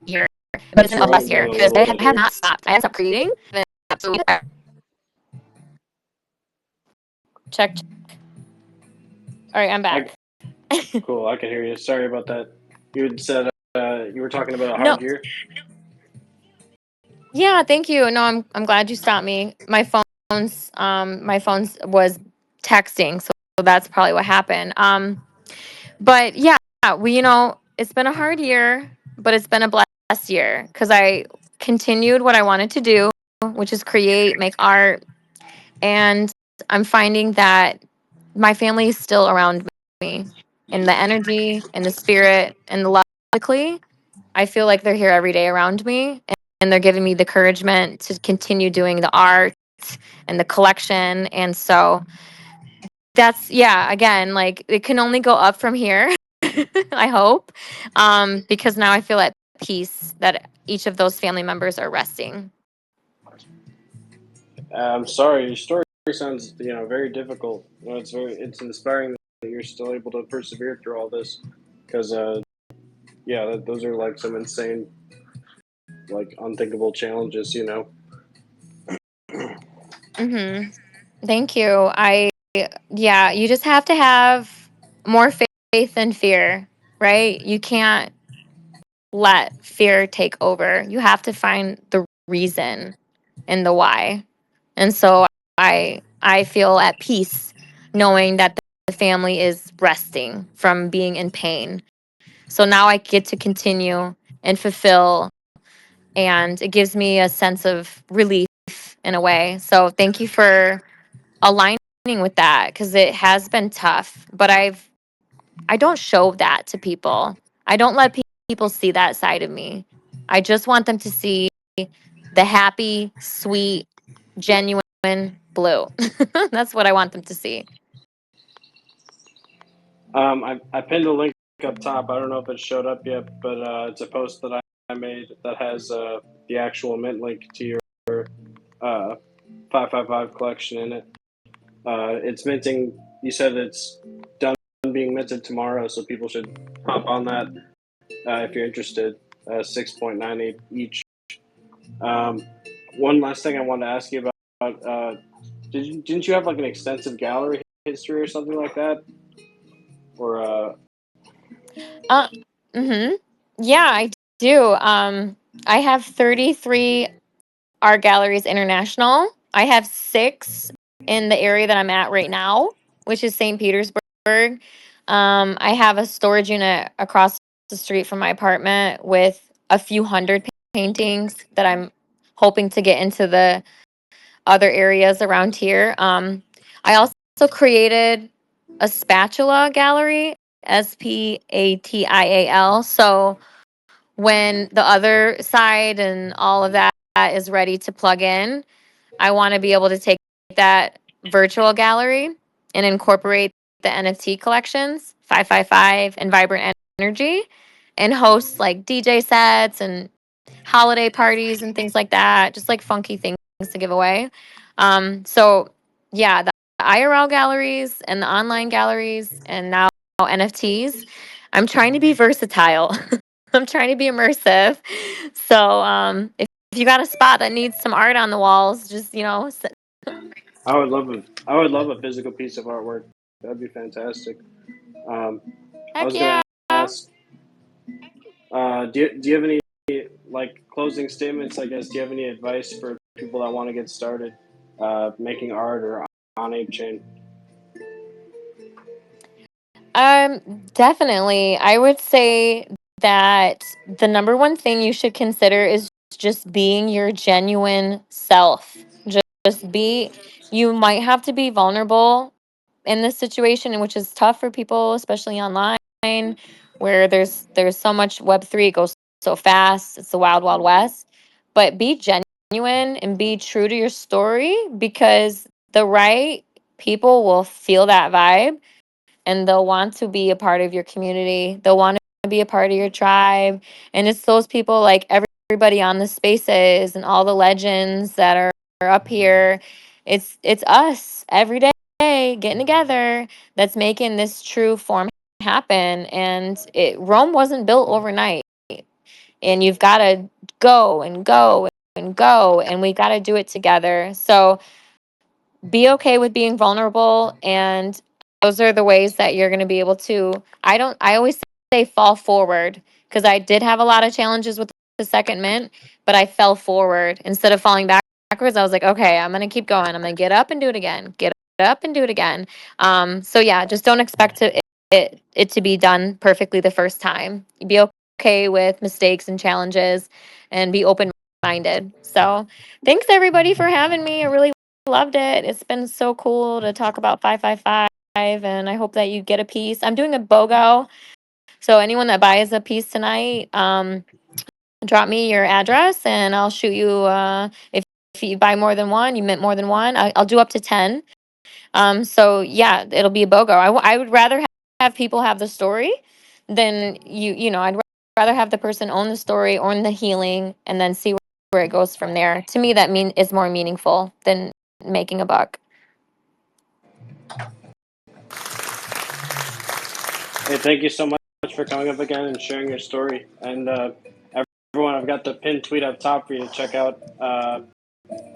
year, but it's been you're a blessed on year a because little I bit have here. not stopped. I haven't stopped creating. Check. All right, I'm I back. Cool. I can hear you. Sorry about that. You had said you were talking about a No, hard year. yeah, thank you. No, I'm glad you stopped me. My phone's was texting, so that's probably what happened. But yeah, it's been a hard year, but it's been a blessed year because I continued what I wanted to do, which is create, make art, and I'm finding that my family is still around me, and the energy and the spirit and the love. Physically, I feel like they're here every day around me, and they're giving me the encouragement to continue doing the art and the collection. And so that's, yeah, again, like it can only go up from here. I hope, because now I feel at peace that each of those family members are resting. I'm sorry, your story sounds very difficult. It's inspiring that you're still able to persevere through all this, because those are like some insane, like unthinkable challenges. Mm-hmm. Thank you. Yeah, you just have to have more faith than fear, right? You can't let fear take over. You have to find the reason and the why. And so I feel at peace knowing that the family is resting from being in pain. So now I get to continue and fulfill, and it gives me a sense of relief in a way. So thank you for aligning with that, because it has been tough, but I don't show that to people. I don't let people see that side of me. I just want them to see the happy, sweet, genuine Blue. That's what I want them to see. I pinned a link up top. I don't know if it showed up yet, but it's a post that I made that has the actual mint link to your 555 collection in it. It's minting. You said it's done being minted tomorrow, so people should hop on that if you're interested. 6.98 each. One last thing I wanted to ask you about. Didn't you have like an extensive gallery history or something like that? Or Uh, mm-hmm. Yeah, I do. I have 33 art galleries international. I have 6 in the area that I'm at right now, which is St. Petersburg. I have a storage unit across the street from my apartment with a few hundred paintings that I'm hoping to get into the other areas around here. I also created a spatula gallery, SPATIAL. So when the other side and all of that is ready to plug in, I want to be able to take that virtual gallery and incorporate the NFT collections, 555 and Vibrant Energy, and host like DJ sets and holiday parties and things like that, just like funky things to give away. So yeah, the IRL galleries and the online galleries and now NFTs. I'm trying to be versatile. I'm trying to be immersive. So if you got a spot that needs some art on the walls, just I would love a physical piece of artwork. That'd be fantastic. Um, I heck was gonna yeah. ask, do you have any like closing statements? I guess. Do you have any advice for people that want to get started making art or on ApeChain? Definitely. I would say that the number one thing you should consider is just being your genuine self. Just be, you might have to be vulnerable in this situation, which is tough for people, especially online, where there's so much Web3, it goes so fast. It's the wild, wild west. But be genuine and be true to your story, because the right people will feel that vibe, and they'll want to be a part of your community. They'll want to be a part of your tribe. And it's those people like everybody on the spaces and all the legends that are up here. It's us every day getting together that's making this true form happen. And Rome wasn't built overnight. And you've got to go and go and go, and we got to do it together. So be okay with being vulnerable, and those are the ways that you're going to be able to I always say fall forward, because I did have a lot of challenges with the second mint, but I fell forward instead of falling backwards. I was like, okay, I'm going to keep going. I'm going to get up and do it again, get up and do it again. So yeah, just don't expect it to be done perfectly the first time. Be okay with mistakes and challenges, and be open minded. So thanks everybody for having me. I really loved it. It's been so cool to talk about 555 and I hope that you get a piece. I'm doing a BOGO, so anyone that buys a piece tonight, drop me your address and I'll shoot you. If you buy more than one, you mint more than one. I'll do up to 10. So yeah, it'll be a BOGO. I would rather have people have the story than I'd rather have the person own the story, own the healing, and then see where it goes from there. To me, that is more meaningful than making a buck. Hey, thank you so much for coming up again and sharing your story. And everyone, I've got the pinned tweet up top for you to check out her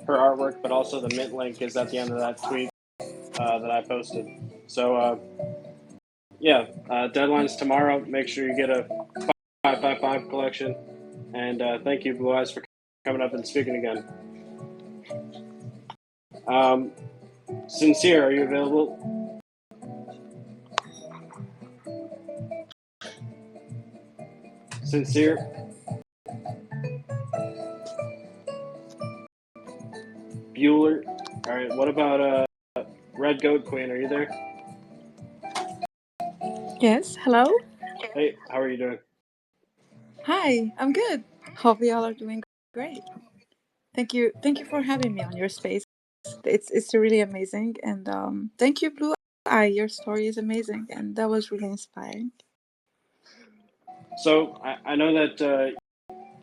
artwork, but also the mint link is at the end of that tweet that I posted. So yeah, deadline's tomorrow. Make sure you get a 555 collection. And thank you, Blue Eyes, for coming up and speaking again. Sincere, are you available? Sincere? Bueller? All right, what about Red Goat Queen? Are you there? Yes, hello. Hey, how are you doing? Hi, I'm good. Hope y'all are doing great. Thank you for having me on your space. It's really amazing, and thank you, Blue Eye. Your story is amazing, and that was really inspiring. So I know that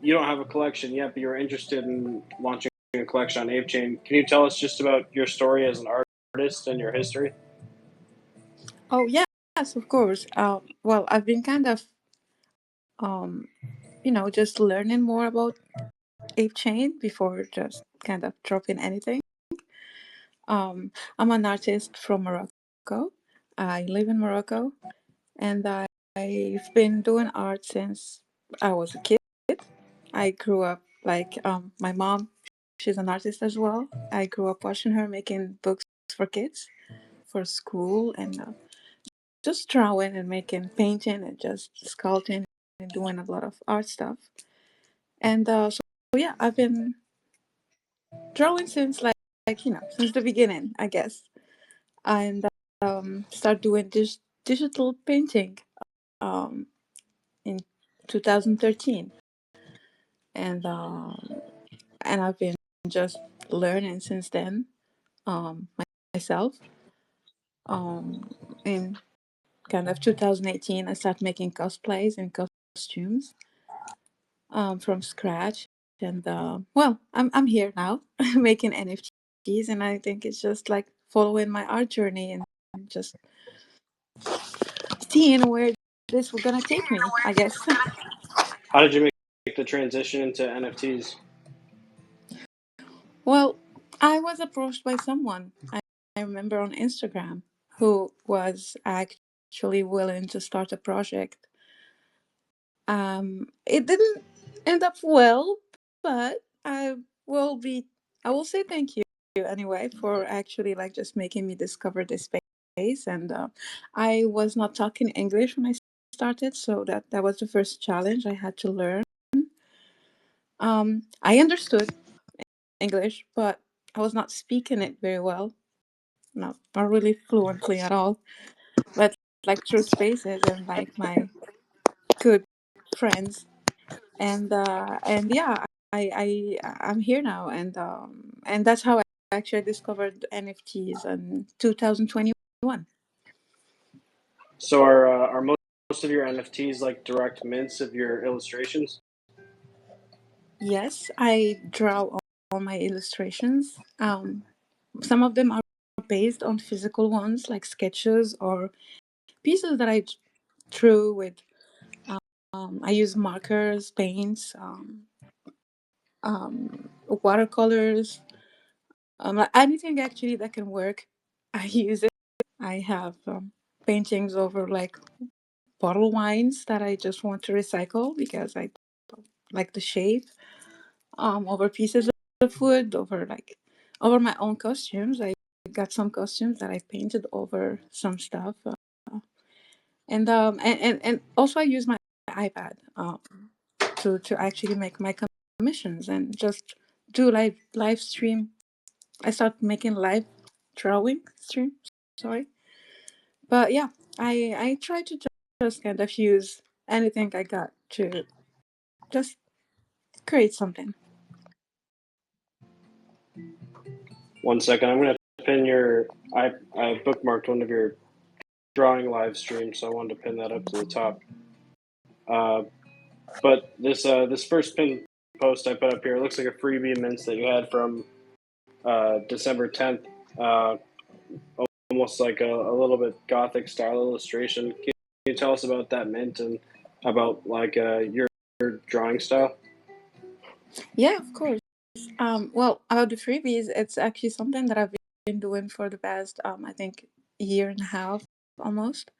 you don't have a collection yet, but you're interested in launching a collection on ApeChain. Can you tell us just about your story as an artist and your history? Oh yes, of course. Well, I've been kind of just learning more about ApeChain before just kind of dropping anything. I'm an artist from Morocco. I live in Morocco, and I've been doing art since I was a kid. I grew up my mom, she's an artist as well. I grew up watching her making books for kids for school, and just drawing and making painting and just sculpting and doing a lot of art stuff. And so yeah, I've been drawing since since the beginning, I guess. And start doing this digital painting um, in 2013, and I've been just learning since then myself. In kind of 2018, I started making cosplays and costumes from scratch, and well, I'm here now making NFTs, and I think it's just like following my art journey and just seeing where this was gonna take me, I guess. How did you make the transition into NFTs? Well, I was approached by someone I remember on Instagram who was actually willing to start a project. It didn't end up well, but will be I will say thank you anyway for actually like just making me discover this space. And I was not talking English when I started, so that was the first challenge I had to learn. I understood English, but I was not speaking it very well, not really fluently at all. But like through spaces and like my good friends, and yeah, I'm here now, and that's how I actually discovered NFTs in 2021. So are most of your NFTs like direct mints of your illustrations? Yes, I draw all my illustrations. Some of them are based on physical ones, like sketches or pieces that I drew with. I use markers, paints, watercolors, like anything actually that can work. I use it. I have paintings over like bottle wines that I just want to recycle because I like the shape. Over pieces of wood, over my own costumes. I got some costumes that I painted over some stuff, and also I use my iPad to actually make my commissions and just do live stream. I started making live drawing stream. Sorry, But yeah, I try to just kind of use anything I got to just create something. 1 second, I'm gonna pin your. I bookmarked one of your drawing live streams, so I wanted to pin that up to the top. But this first pin post I put up here, it looks like a freebie mints that you had from December 10th. Almost like a little bit gothic style illustration. Can you tell us about that mint and about like your drawing style? Yeah, of course. Well, about the freebies, it's actually something that I've been doing for the past, I think, year and a half almost,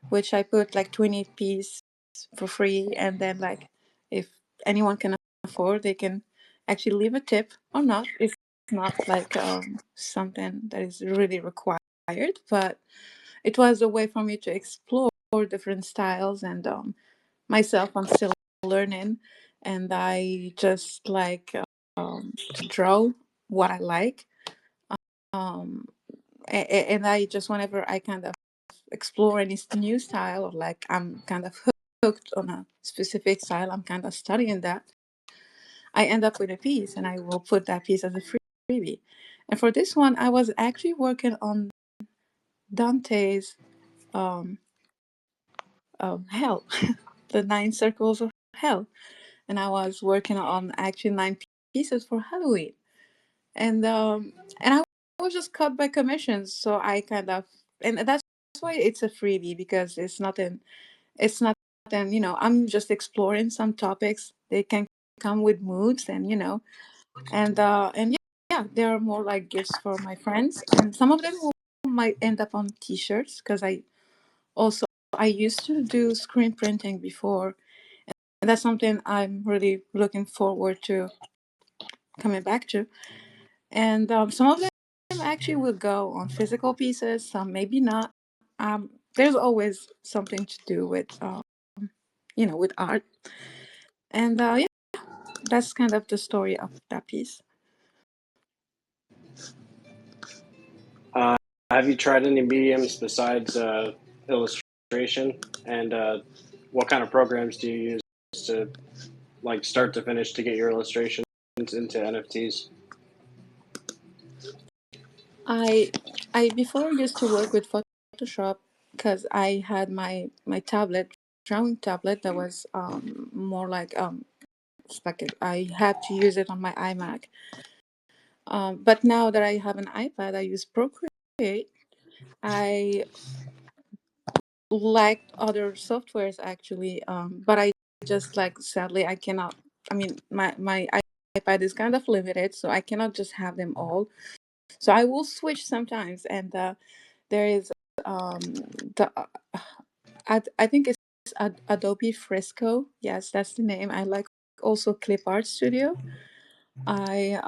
which I put like 20 piece for free, and then like if anyone can afford, they can actually leave a tip or not. It's not like something that is really required, but it was a way for me to explore different styles, and myself, I'm still learning, and I just like to draw what I like. Um, and I just, whenever I kind of explore any new style, or like I'm kind of hooked on a specific style, I'm kind of studying that, I end up with a piece and I will put that piece as a freebie. And for this one, I was actually working on Dante's um, Hell, the 9 circles of hell. And I was working on actually 9 pieces for Halloween. And I was just cut by commissions, so I kind of, and that's why it's a freebie, because it's not, I'm just exploring some topics. They can come with moods, and and yeah, they are more like gifts for my friends, and some of them might end up on t-shirts, because also I used to do screen printing before, and that's something I'm really looking forward to coming back to. And some of them actually will go on physical pieces, some maybe not. There's always something to do with with art. And yeah, that's kind of the story of that piece. Uh, have you tried any mediums besides illustration? And what kind of programs do you use to like start to finish to get your illustrations into NFTs? I before used to work with Photoshop, because I had my tablet, drawing tablet, that was more like it's like I had to use it on my iMac. But now that I have an iPad, I use Procreate. I like other softwares actually, but I just, like, sadly I cannot. I mean, my iPad is kind of limited, so I cannot just have them all. So I will switch sometimes, and there is the I think it's Adobe Fresco. Yes, that's the name. I like also Clip Art Studio. I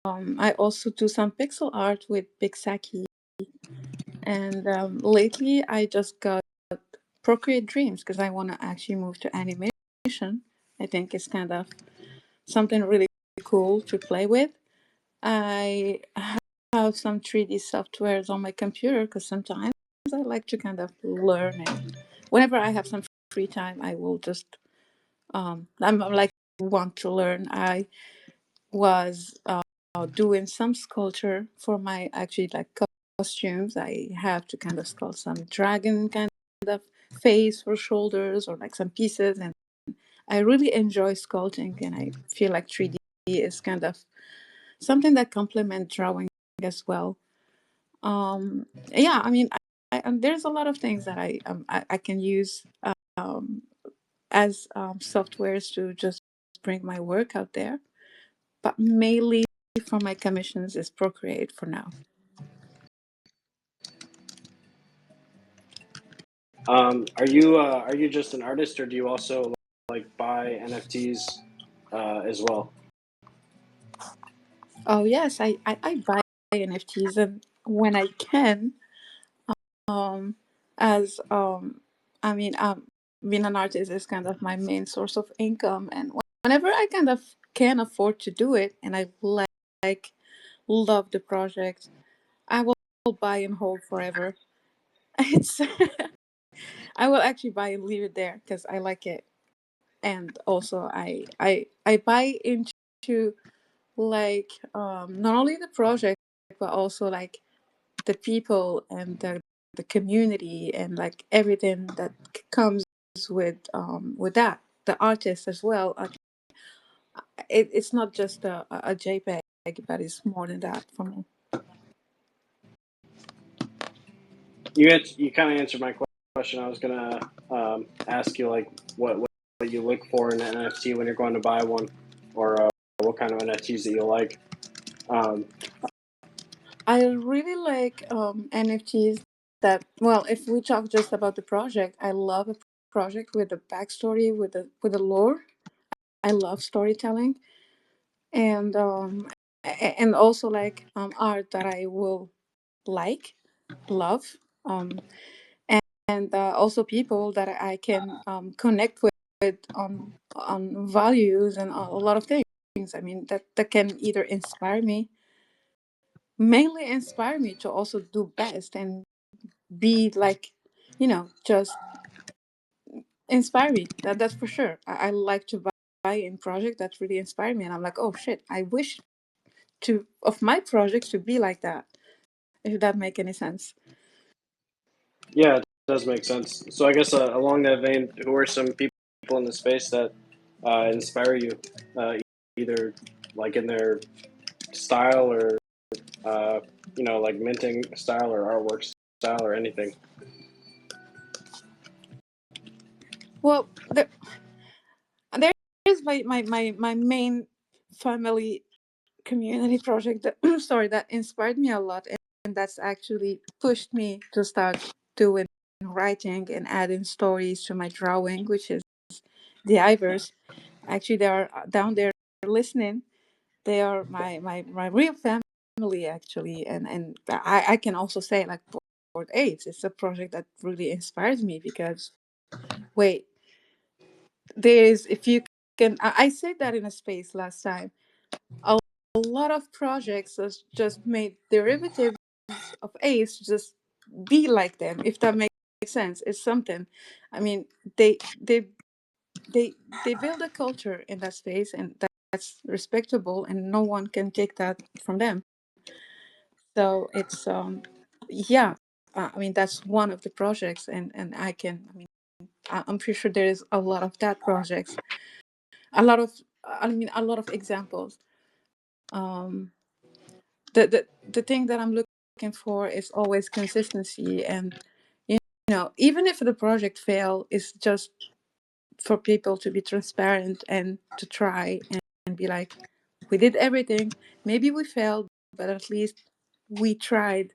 I also do some pixel art with Pixaki, and lately I just got Procreate Dreams, because I want to actually move to animation. I think it's kind of something really cool to play with. I have some 3D softwares on my computer, because sometimes I like to kind of learn, and whenever I have some free time, I will just I'm like want to learn. I was doing some sculpture for my actually like costumes. I have to kind of sculpt some dragon kind of face for shoulders, or like some pieces, and I really enjoy sculpting, and I feel like 3D is kind of something that complements drawing as well. Yeah, I mean, there's a lot of things that I can use um, as softwares to just bring my work out there, but mainly for my commissions is Procreate for now. Are you just an artist, or do you also like buy NFTs as well? Oh yes, I buy NFTs, and when I can, um, as I mean, being an artist is kind of my main source of income, and whenever I kind of can afford to do it, and I like love the project, I will buy and hold forever. It's I will actually buy and leave it there because I like it, and also I buy into like not only the project but also like the people and the community and like everything that comes with that, the artist as well. It's not just a JPEG, but it's more than that for me. You kind of answered my question. I was gonna ask you like what you look for in an NFT when you're going to buy one, or what kind of NFTs that you like. Um, I really like NFTs that, well, if we talk just about the project, I love a project with a backstory, with a lore. I love storytelling, and and also like art that I will like, love, and also people that I can connect with on values and a lot of things. I mean that can either inspire me, mainly inspire me to also do best and be like, just inspire me. That's for sure. I like to buy in project that really inspire me, and I'm like, oh shit, I wish to of my projects to be like that. If that make any sense. yeah, it does make sense. So I guess along that vein, who are some people in the space that inspire you, either like in their style or like minting style or artwork style or anything? Well, there is my main family community project that sorry, that inspired me a lot, and that's actually pushed me to start doing writing and adding stories to my drawing, which is the Ivers. Actually, they are down there listening. They are my real family actually, and I can also say like Board Apes. It's a project that really inspires me because wait, there is, if you can, I said that in a space last time. A lot of projects just made derivatives of apes just be like them, if that makes sense. It's something. I mean, they build a culture in that space, and that's respectable, and no one can take that from them. So it's yeah, I mean that's one of the projects, and I mean I'm pretty sure there is a lot of that projects, a lot of, I mean a lot of examples. um the thing that I'm looking for is always consistency, and you even if the project fail, it's just for people to be transparent and to try and be like, we did everything, maybe we failed, but at least we tried.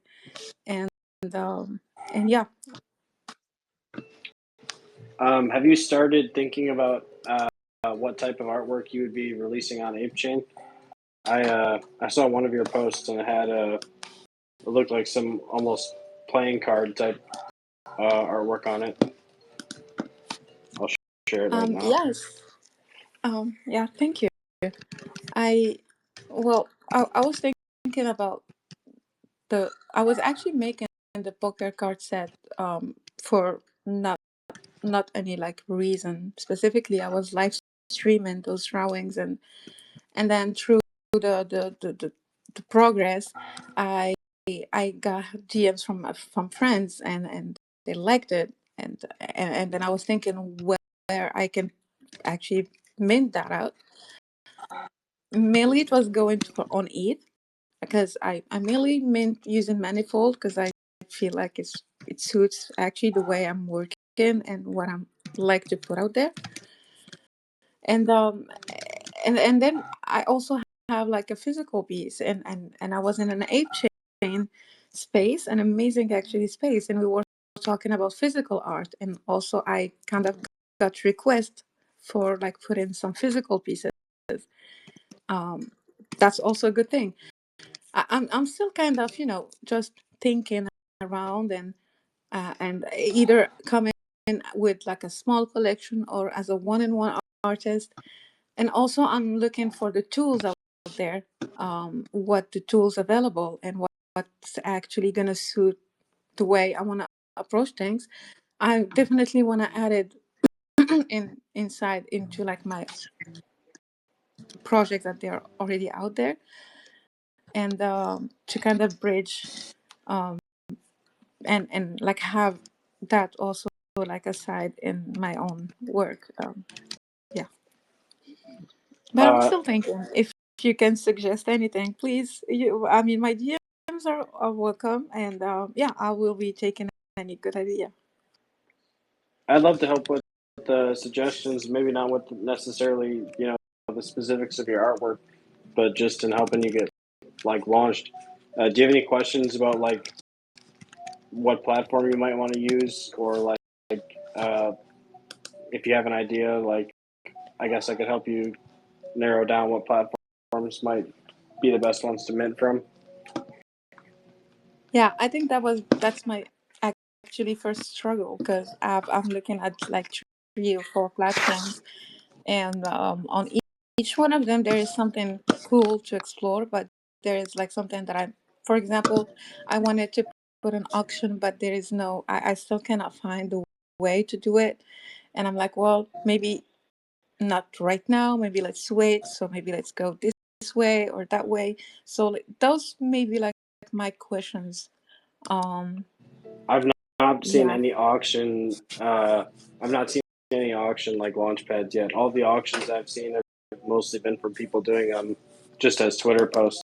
And um and yeah. Have you started thinking about what type of artwork you would be releasing on ApeChain? I saw one of your posts and it had it looked like some almost playing card type artwork on it. I'll share it right now. Yes. Yeah, thank you. I well, I was thinking about I was actually making the poker card set for not any like reason specifically. I was live streaming those drawings, and then through the progress, I I got DMs from friends, and they liked it, and then I was thinking where I can actually mint that out. Mainly it was going to on ETH, because I mainly mint using Manifold because I feel like it suits actually the way I'm working and what I'm like to put out there. And and then I also have like a physical piece, and I was in an ape chain space, an amazing actually space, and we were talking about physical art, and also I kind of got request for like put in some physical pieces. That's also a good thing. I'm still kind of just thinking around, and either coming in with like a small collection or as a one-in-one artist. And also I'm looking for the tools out there, what the tools available, and what's actually going to suit the way I want to approach things, I definitely want to add it inside into like my projects that they are already out there, and to kind of bridge um, and like have that also like aside in my own work. Yeah, but I'm Uh, still thinking if you can suggest anything, please. I mean, my DMs are welcome, and yeah, I will be taking any good idea. I'd love to help with the suggestions, maybe not with necessarily, the specifics of your artwork, but just in helping you get like launched. Do you have any questions about like what platform you might want to use, or uh, if you have an idea, like I guess I could help you narrow down what platforms might be the best ones to mint from. Yeah, I think that's my actually first struggle, because I'm looking at like 3 or 4 platforms, and on each one of them there is something cool to explore, but there is like something that for example, I wanted to put an auction, but there is no, I still cannot find the way to do it, and I'm like, well, maybe not right now, maybe let's wait, so maybe let's go this way or that way. So like, those may be like my questions. um I've not seen yeah. any auction. I've not seen any auction like launch pads yet. All the auctions I've seen have mostly been from people doing them just as Twitter posts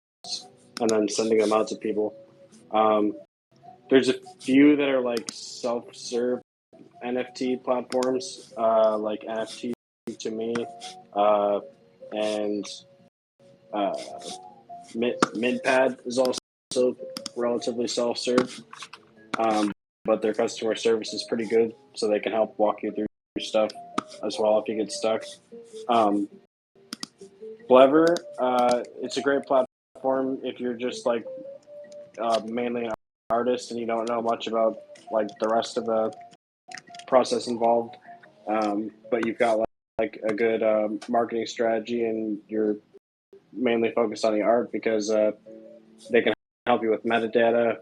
and then sending them out to people. Um, there's a few that are like self-serve NFT platforms, like NFT to me, uh, and uh, Mintpad is also relatively self-serve, but their customer service is pretty good, so they can help walk you through stuff as well if you get stuck. Um, Clever, it's a great platform if you're just like mainly an artist and you don't know much about like the rest of the process involved, but you've got like a good marketing strategy and you're mainly focused on the art because they can help you with metadata.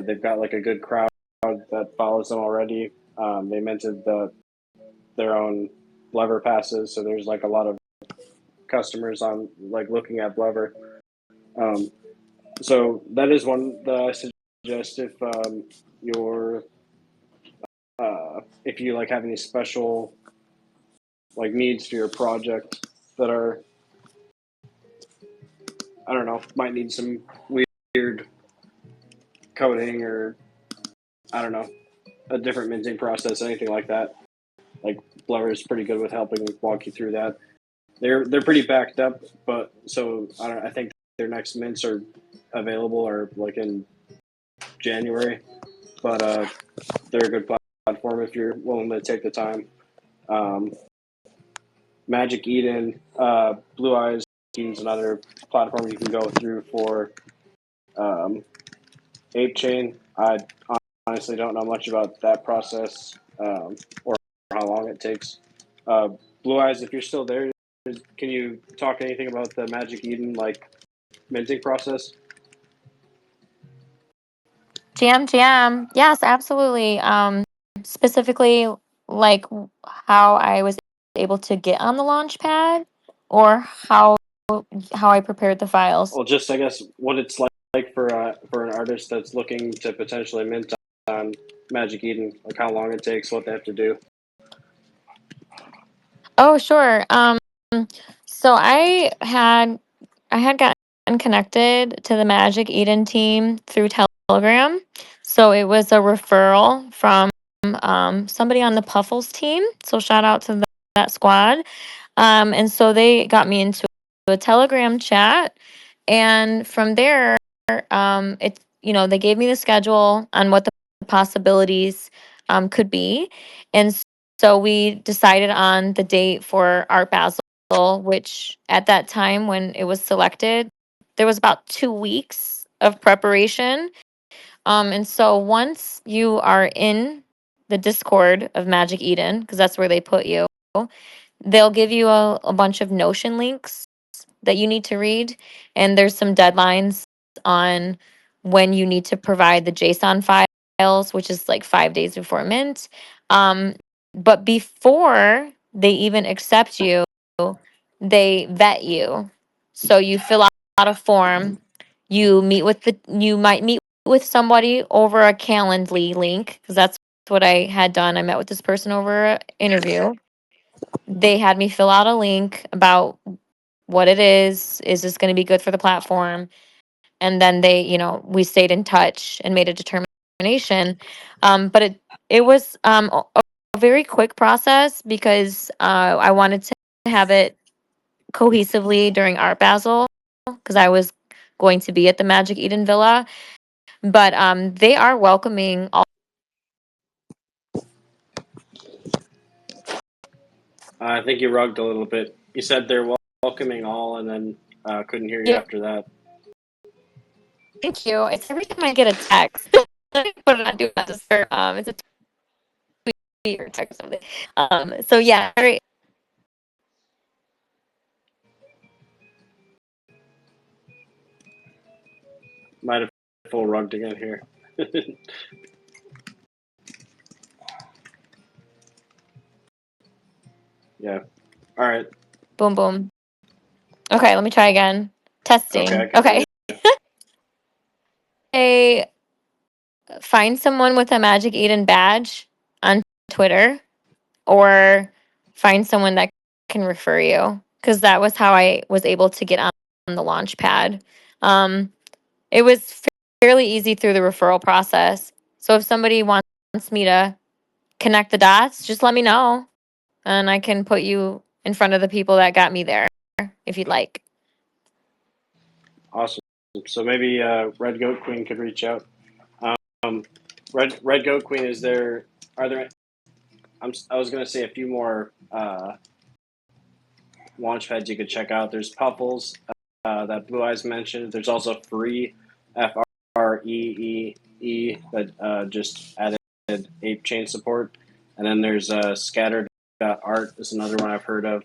They've got like a good crowd that follows them already. They minted their own Blevver passes, so there's like a lot of customers on like looking at Blevver. Um, so that is one that I suggest you're if you like have any special like needs for your project that are, I don't know, might need some weird coding or I don't know, a different minting process, anything like that. Like Blur is pretty good with helping walk you through that. They're pretty backed up, but so I think their next mints are available or like in January, but they're a good platform if you're willing to take the time. Um, Magic Eden, Blue Eyes is another platform you can go through for ApeChain. I honestly don't know much about that process or how long it takes. Uh, Blue Eyes, if you're still there, can you talk anything about the Magic Eden like minting process? Jam. Yes, absolutely. Specifically, like how I was able to get on the launch pad, or how I prepared the files. Well, just I guess what it's like for an artist that's looking to potentially mint on Magic Eden, like how long it takes, what they have to do. Oh, sure. So I had gotten connected to the Magic Eden team through Telegram. So it was a referral from somebody on the Puffles team. So shout out to that squad. And so they got me into a Telegram chat, and from there, they gave me the schedule on what the possibilities could be, and so we decided on the date for Art Basel, which at that time when it was selected, there was about 2 weeks of preparation. And so once you are in the Discord of Magic Eden, because that's where they put you, they'll give you a bunch of Notion links that you need to read, and there's some deadlines on when you need to provide the JSON which is like 5 days before mint. But before they even accept you, they vet you. So you fill out a form. You might meet with somebody over a Calendly link, because that's what I had done. I met with this person over an interview. They had me fill out a link about what it is. Is this going to be good for the platform? And then we stayed in touch and made a determination. But it was a very quick process, because I wanted to have it cohesively during Art Basel, because I was going to be at the Magic Eden Villa. But they are welcoming all. I think you rugged a little bit. You said they're welcoming all, and then couldn't hear you Yeah, after that. thank you. It's every time I get a text. Let me put it on Do Not Disturb. It's a tweet or text or something. So yeah, Might have full rugged again here. Yeah. All right. boom, boom. Okay, let me try again. Okay, I Testing. can hear Okay. you. Hey, find someone with a Magic Eden badge on Twitter, or find someone that can refer you, because that was how I was able to get on the launch pad. It was fairly easy through the referral process. So if somebody wants me to connect the dots, just let me know, and I can put you in front of the people that got me there if you'd like. Awesome. So maybe Red Goat Queen could reach out. Um, Red Goat Queen, are there? I was going to say a few more launch pads you could check out. There's Puffles that Blue Eyes mentioned. There's also Free, FREEE, that just added ApeChain support. And then there's Scattered Art is another one I've heard of.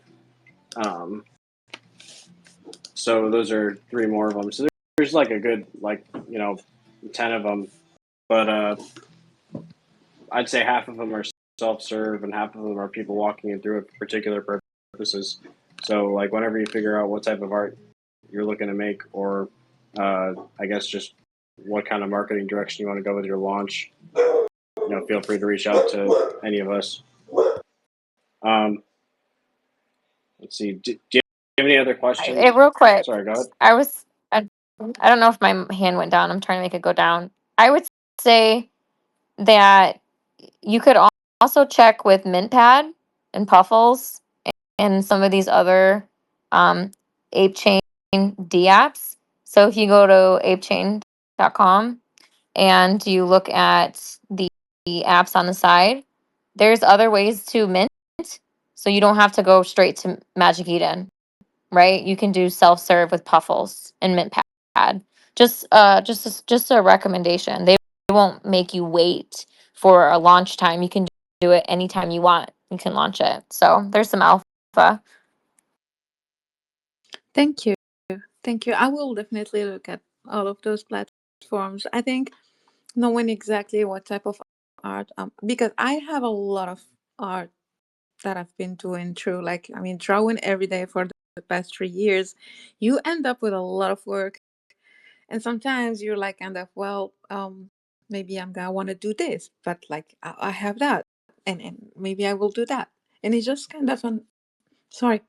So those are three more of them. So there's like a good 10 of them, but I'd say half of them are self-serve and half of them are people walking in through it for particular purposes. So like whenever you figure out what type of art you're looking to make, or I guess just what kind of marketing direction you want to go with your launch, feel free to reach out to any of us. Let's see. Do you have any other questions? Real quick, Sorry, go ahead. I don't know if my hand went down. I'm trying to make it go down. I would say that you could also check with MintPad and Puffles and some of these other ApeChain D apps. So if you go to apechain.com and you look at the apps on the side, there's other ways to mint. So you don't have to go straight to Magic Eden, right? You can do self-serve with Puffles and MintPad. Just a recommendation. They won't make you wait for a launch time. You can do it anytime you want. You can launch it. So there's some alpha. Thank you. Thank you. I will definitely look at all of those platforms. I think knowing exactly what type of art, because I have a lot of art that I've been doing through, drawing every day for the past 3 years. You end up with a lot of work, and sometimes you're like, maybe I'm gonna want to do this, but like I have that, and maybe I will do that, and it's just kind of sorry,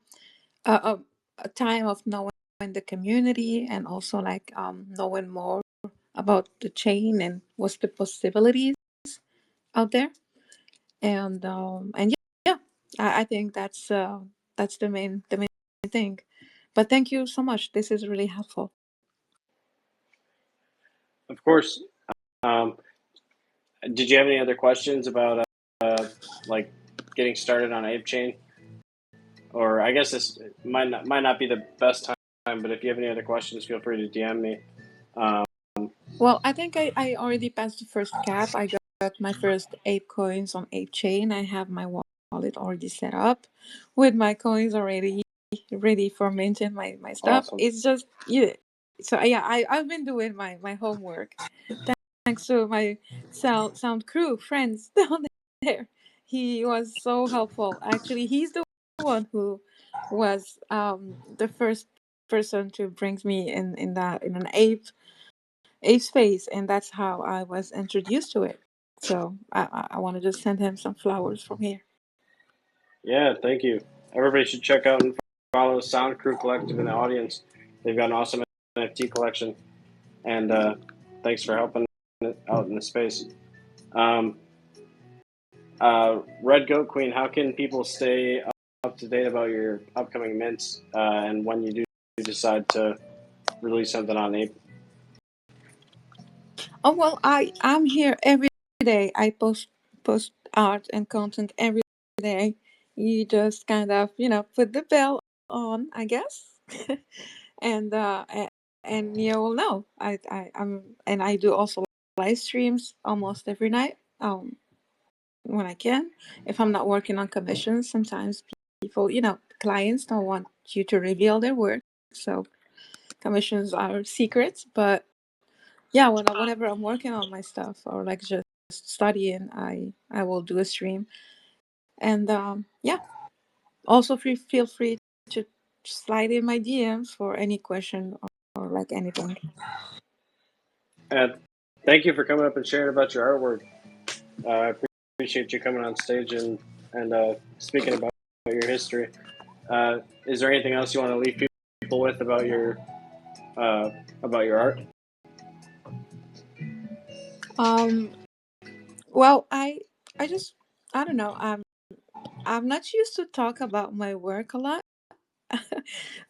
uh, a time of knowing the community, and also knowing more about the chain and what's the possibilities out there, and yeah, I think that's the main thing. But thank you so much. This is really helpful. Of course. Um, did you have any other questions about like getting started on ApeChain? Or I guess this might not be the best time, but if you have any other questions, feel free to DM me. Um, Well, I think I already passed the first cap. I got my first ape coins on ApeChain. I have my wallet already set up with my coins already ready for minting my stuff. awesome. It's just, yeah. So yeah, I've been doing my homework. thanks to my sound crew friends down there. He was so helpful. Actually, he's the one who was the first person to bring me in an ape space, and that's how I was introduced to it. So I want to just send him some flowers from here. Yeah, thank you. Everybody should check out and follow Sound Crew Collective in the audience. They've got an awesome NFT collection, and thanks for helping out in the space. Um, Red Goat Queen, how can people stay up to date about your upcoming mints and when you do decide to release something on Ape? Oh well, I'm here every day. I post art and content every day. You just kind of put the bell on, I guess, and you will know. I do also live streams almost every night. When I can, if I'm not working on commissions, sometimes people, clients don't want you to reveal their work, so commissions are secrets. But yeah, whenever I'm working on my stuff or like just studying, I will do a stream. And yeah, also feel free to slide in my DMs for any question or like anything. And thank you for coming up and sharing about your artwork. I appreciate you coming on stage and speaking about your history. Is there anything else you want to leave people with uh, about your art? Um, well, I just I don't know. I'm not used to talk about my work a lot.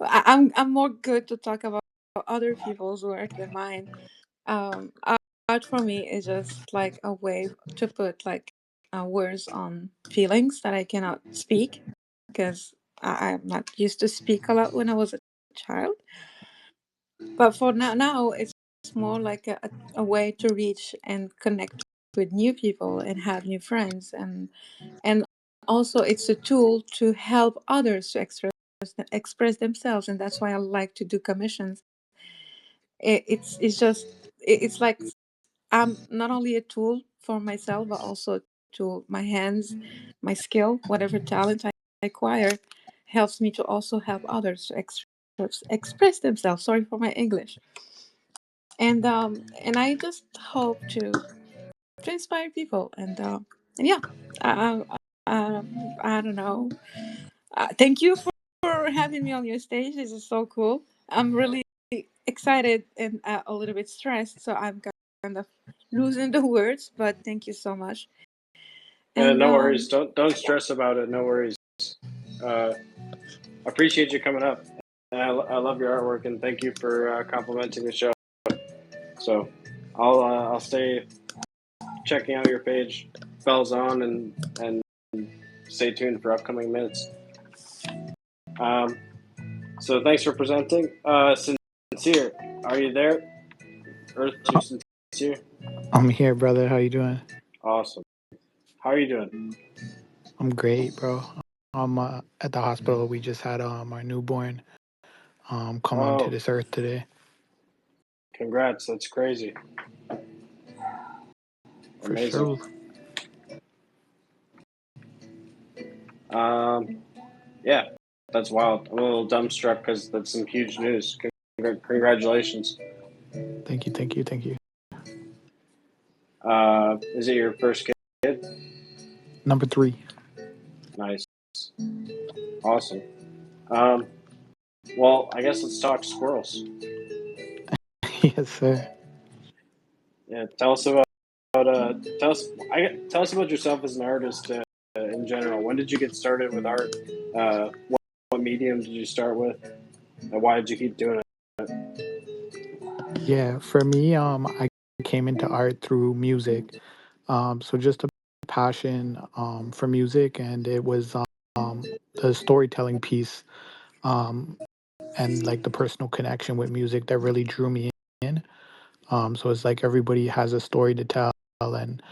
I'm more good to talk about other people's work than mine. Art for me is just like a way to put like words on feelings that I cannot speak because I'm not used to speak a lot when I was a child. But for now it's more like a way to reach and connect with new people and have new friends, and also it's a tool to help others to express themselves, and that's why I like to do commissions. It's just it's like I'm not only a tool for myself but also to my hands, my skill, whatever talent I acquire helps me to also help others to express themselves. Sorry for my English. And I just hope to inspire people, and yeah, I, I don't know. Thank you for having me on your stage. This is so cool. I'm really excited and a little bit stressed, so I'm kind of losing the words. But thank you so much. And No worries. Don't stress about it. No worries. Uh, appreciate you coming up. And I love your artwork and thank you for complimenting the show. So I'll stay checking out your page, bells on, and stay tuned for upcoming minutes. Um, so thanks for presenting. Sincere, are you there? Earth to Sincere. I'm here, brother. How you doing? Awesome. How are you doing? I'm great, bro. I'm at the hospital. We just had our newborn come onto Oh, this earth today. congrats. That's crazy. For Amazing. sure. Yeah, that's wild. I'm a little dumbstruck because that's some huge news. Congratulations. Thank you, thank you, thank you. Is it your first kid? Number 3. Nice. Awesome. Um, well, I guess let's talk squirrels. Yes, sir. Yeah, tell us about tell us tell us about yourself as an artist in general. When did you get started with art? What medium did you start with? And why did you keep doing it? Yeah, for me, I came into art through music. So just a passion for music, and it was the storytelling piece um, and like the personal connection with music that really drew me in. So it's like everybody has a story to tell, and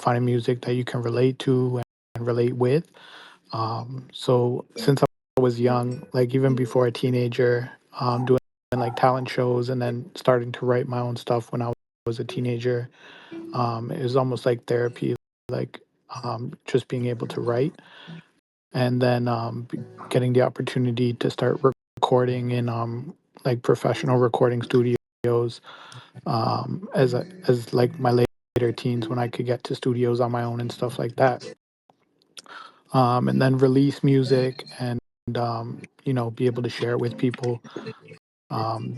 finding music that you can relate to and relate with. So since I was young, like even before a teenager, doing like talent shows and then starting to write my own stuff when I was a teenager. It was almost like therapy, like just being able to write, and then getting the opportunity to start recording in like professional recording studios as like my later teens when I could get to studios on my own and stuff like that. And then release music and be able to share it with people. Um,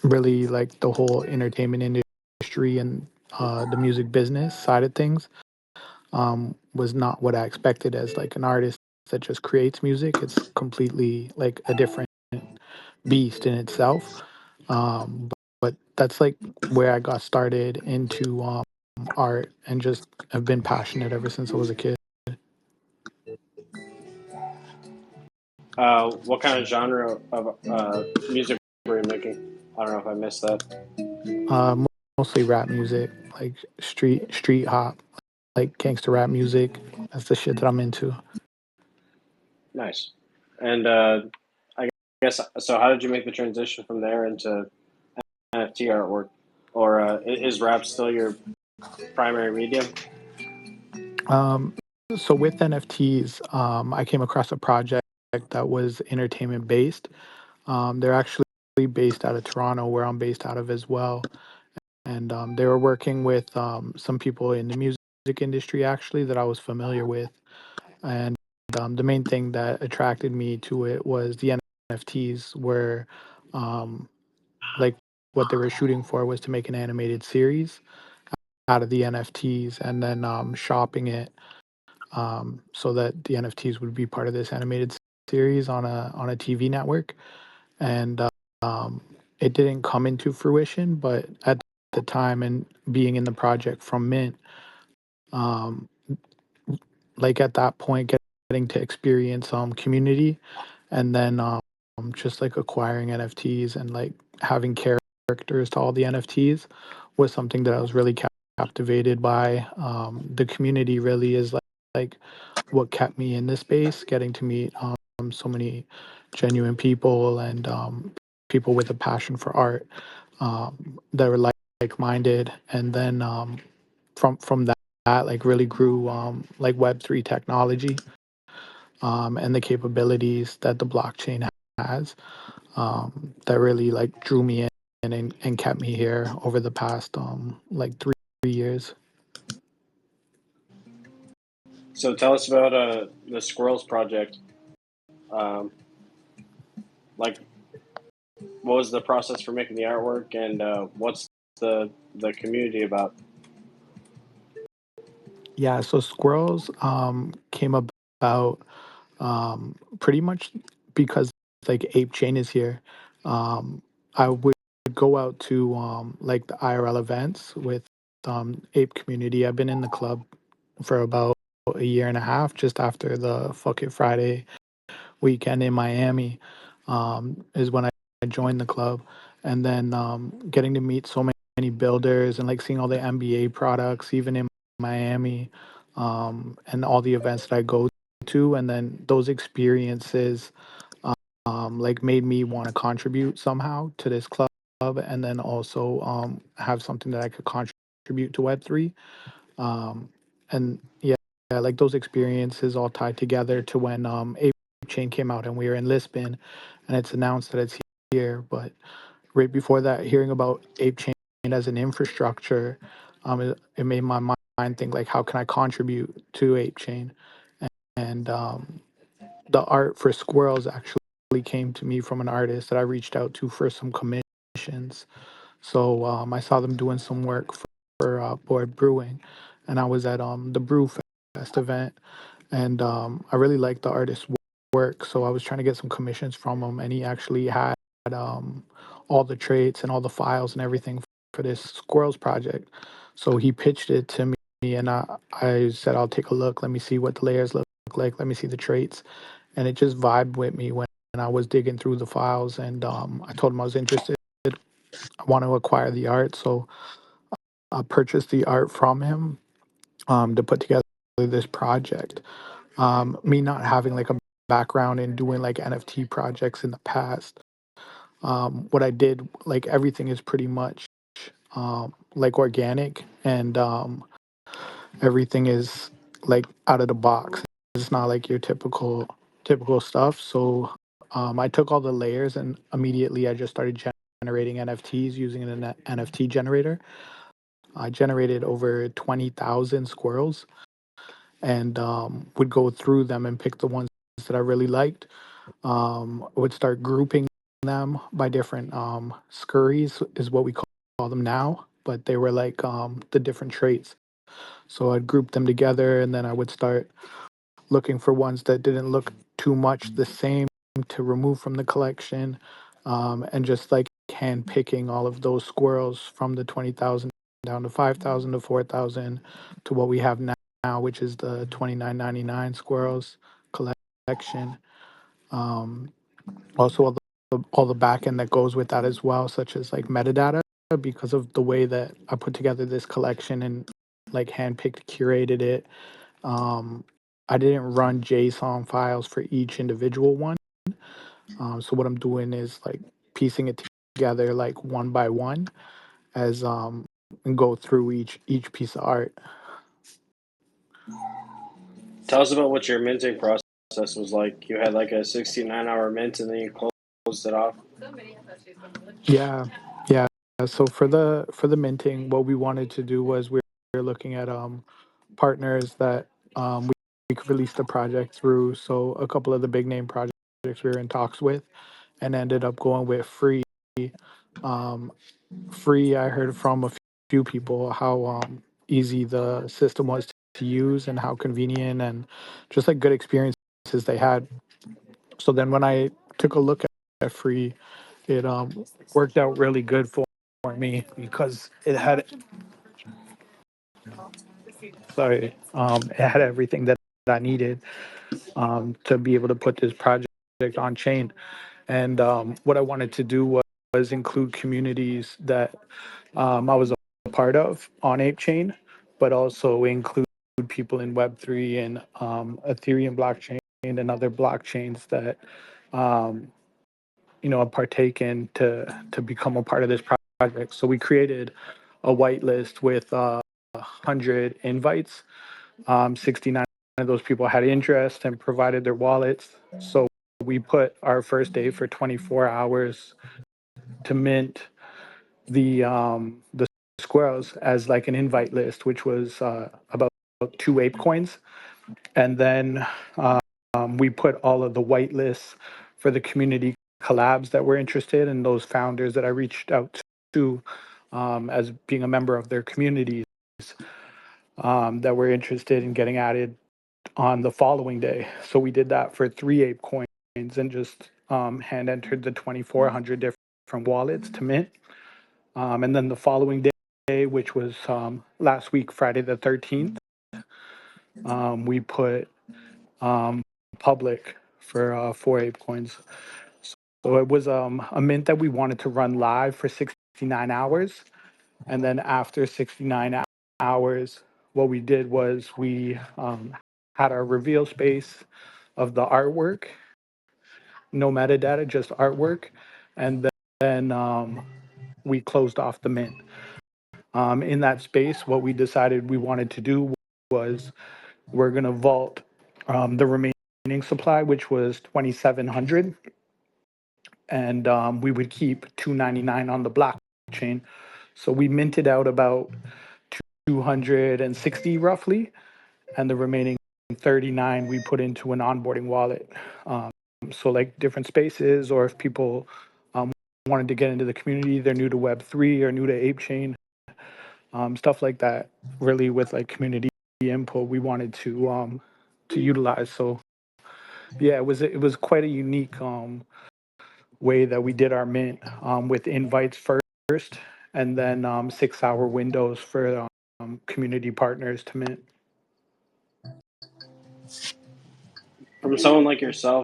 Really like the whole entertainment industry and the music business side of things was not what I expected as like an artist that just creates music. It's completely like a different beast in itself. But that's like where I got started into art and just have been passionate ever since I was a kid. What kind of genre of music were you making? I don't know if I missed that. Mostly rap music, like street hop, like gangster rap music. That's the shit that I'm into. Nice. And I guess so. How did you make the transition from there into NFT artwork, or is rap still your primary medium? Um, so with NFTs, I came across a project that was entertainment based. They're actually based out of Toronto, where I'm based out of as well. And they were working with some people in the music industry actually that I was familiar with. And the main thing that attracted me to it was the NFTs, where um, like what they were shooting for was to make an animated series out of the NFTs and then shopping it so that the NFTs would be part of this animated series on a TV network. And um, it didn't come into fruition, but at the time and being in the project from Mint, um, like at that point, getting to experience community, and then just like acquiring NFTs and like having characters to all the NFTs was something that I was really captivated by. The community really is like what kept me in this space, getting to meet so many genuine people and people with a passion for art that were like-minded, and then from that like really grew like Web3 technology and the capabilities that the blockchain has that really like drew me in and kept me here over the past like 3 years. So tell us about the Squirrels project. Um, like, what was the process for making the artwork, and what's the community about? Yeah, so squirrels came about pretty much because like ApeChain is here. I would go out to like the IRL events with Ape community. I've been in the club for about a year and a half, just after the Fuck It Friday weekend in Miami, is when I joined the club, and then getting to meet so many builders and like seeing all the MBA products, even in Miami, and all the events that I go to, and then those experiences like made me want to contribute somehow to this club, and then also have something that I could contribute to Web3. Um, and yeah, like those experiences all tied together to when Chain came out and we were in Lisbon, and it's announced that it's here. But right before that, hearing about ApeChain as an infrastructure, it made my mind think like, how can I contribute to ApeChain? And the art for squirrels actually came to me from an artist that I reached out to for some commissions. So I saw them doing some work for Board Brewing, and I was at the Brew Fest event, and I really liked the artist's work. So I was trying to get some commissions from him, and he actually had um, all the traits and all the files and everything for this Squirrels project. So he pitched it to me, and I said, I'll take a look. Let me see what the layers look like. Let me see the traits, and it just vibed with me when I was digging through the files, and I told him I was interested. I want to acquire the art, so I purchased the art from him to put together this project. Me not having like a background in doing like NFT projects in the past, what I did, like everything is pretty much like organic, and everything is like out of the box. It's not like your typical stuff. So I took all the layers and immediately I just started generating NFTs using an NFT generator. I generated over 20,000 squirrels and would go through them and pick the ones that I really liked. I would start grouping them by different scurries, is what we call them now, but they were like the different traits. So I'd group them together and then I would start looking for ones that didn't look too much the same to remove from the collection, and just like hand picking all of those squirrels from the 20,000 down to 5,000 to 4,000 to what we have now, which is the 29.99 squirrels collection. Um, Also, all the back end that goes with that as well, such as like metadata, because of the way that I put together this collection and like handpicked, curated it. Um, I didn't run JSON files for each individual one. So what I'm doing is like piecing it together like one by one as and go through each piece of art. Tell us about what your minting process was like. You had like a 69-hour mint, and then you closed it off. Yeah, yeah. So for the minting, what we wanted to do was we were looking at partners that we could release the project through. So a couple of the big name projects we were in talks with, and ended up going with free. Um, Free, I heard from a few people how easy the system was to use and how convenient and just like good experiences they had. So then when I took a look at free, it worked out really good for me because it had, sorry, it had everything that I needed to be able to put this project on chain. And what I wanted to do was include communities that I was a part of on ApeChain, but also include people in Web3 and Ethereum blockchain and other blockchains that um, partake in to become a part of this project. So we created a whitelist with 100 invites. 69 of those people had interest and provided their wallets. So we put our first day for 24 hours to mint the squirrels as like an invite list, which was about 2 ape coins, and then we put all of the white lists for the community collabs that were interested and those founders that I reached out to as being a member of their communities that were interested in getting added on the following day. So we did that for 3 ape coins and just hand entered the 2,400 different wallets to mint. And then the following day, which was last week, Friday the 13th, we put public for 4 ape coins. So it was a mint that we wanted to run live for 69 hours. And then after 69 hours, what we did was we had our reveal space of the artwork, no metadata, just artwork. And then we closed off the mint. In that space, what we decided we wanted to do was we're going to vault the remaining supply, which was 2,700, and we would keep 299 on the blockchain. So we minted out about 260 roughly, and the remaining 39 we put into an onboarding wallet. So like different spaces, or if people wanted to get into the community, they're new to Web3 or new to ApeChain, stuff like that. Really, with like community input, we wanted to utilize. So yeah, it was quite a unique way that we did our mint with invites first, and then 6-hour windows for community partners to mint. From someone like yourself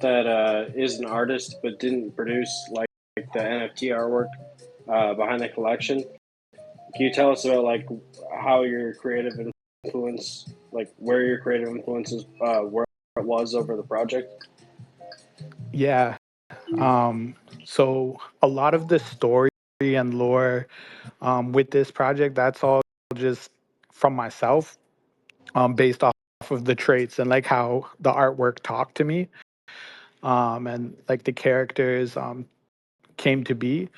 that is an artist but didn't produce like the NFT artwork behind the collection, can you tell us about like how your creative influence, like where your creative influences, where it was over the project? Yeah. So a lot of the stories and lore with this project, that's all just from myself, based off of the traits and like how the artwork talked to me, and like the characters came to be.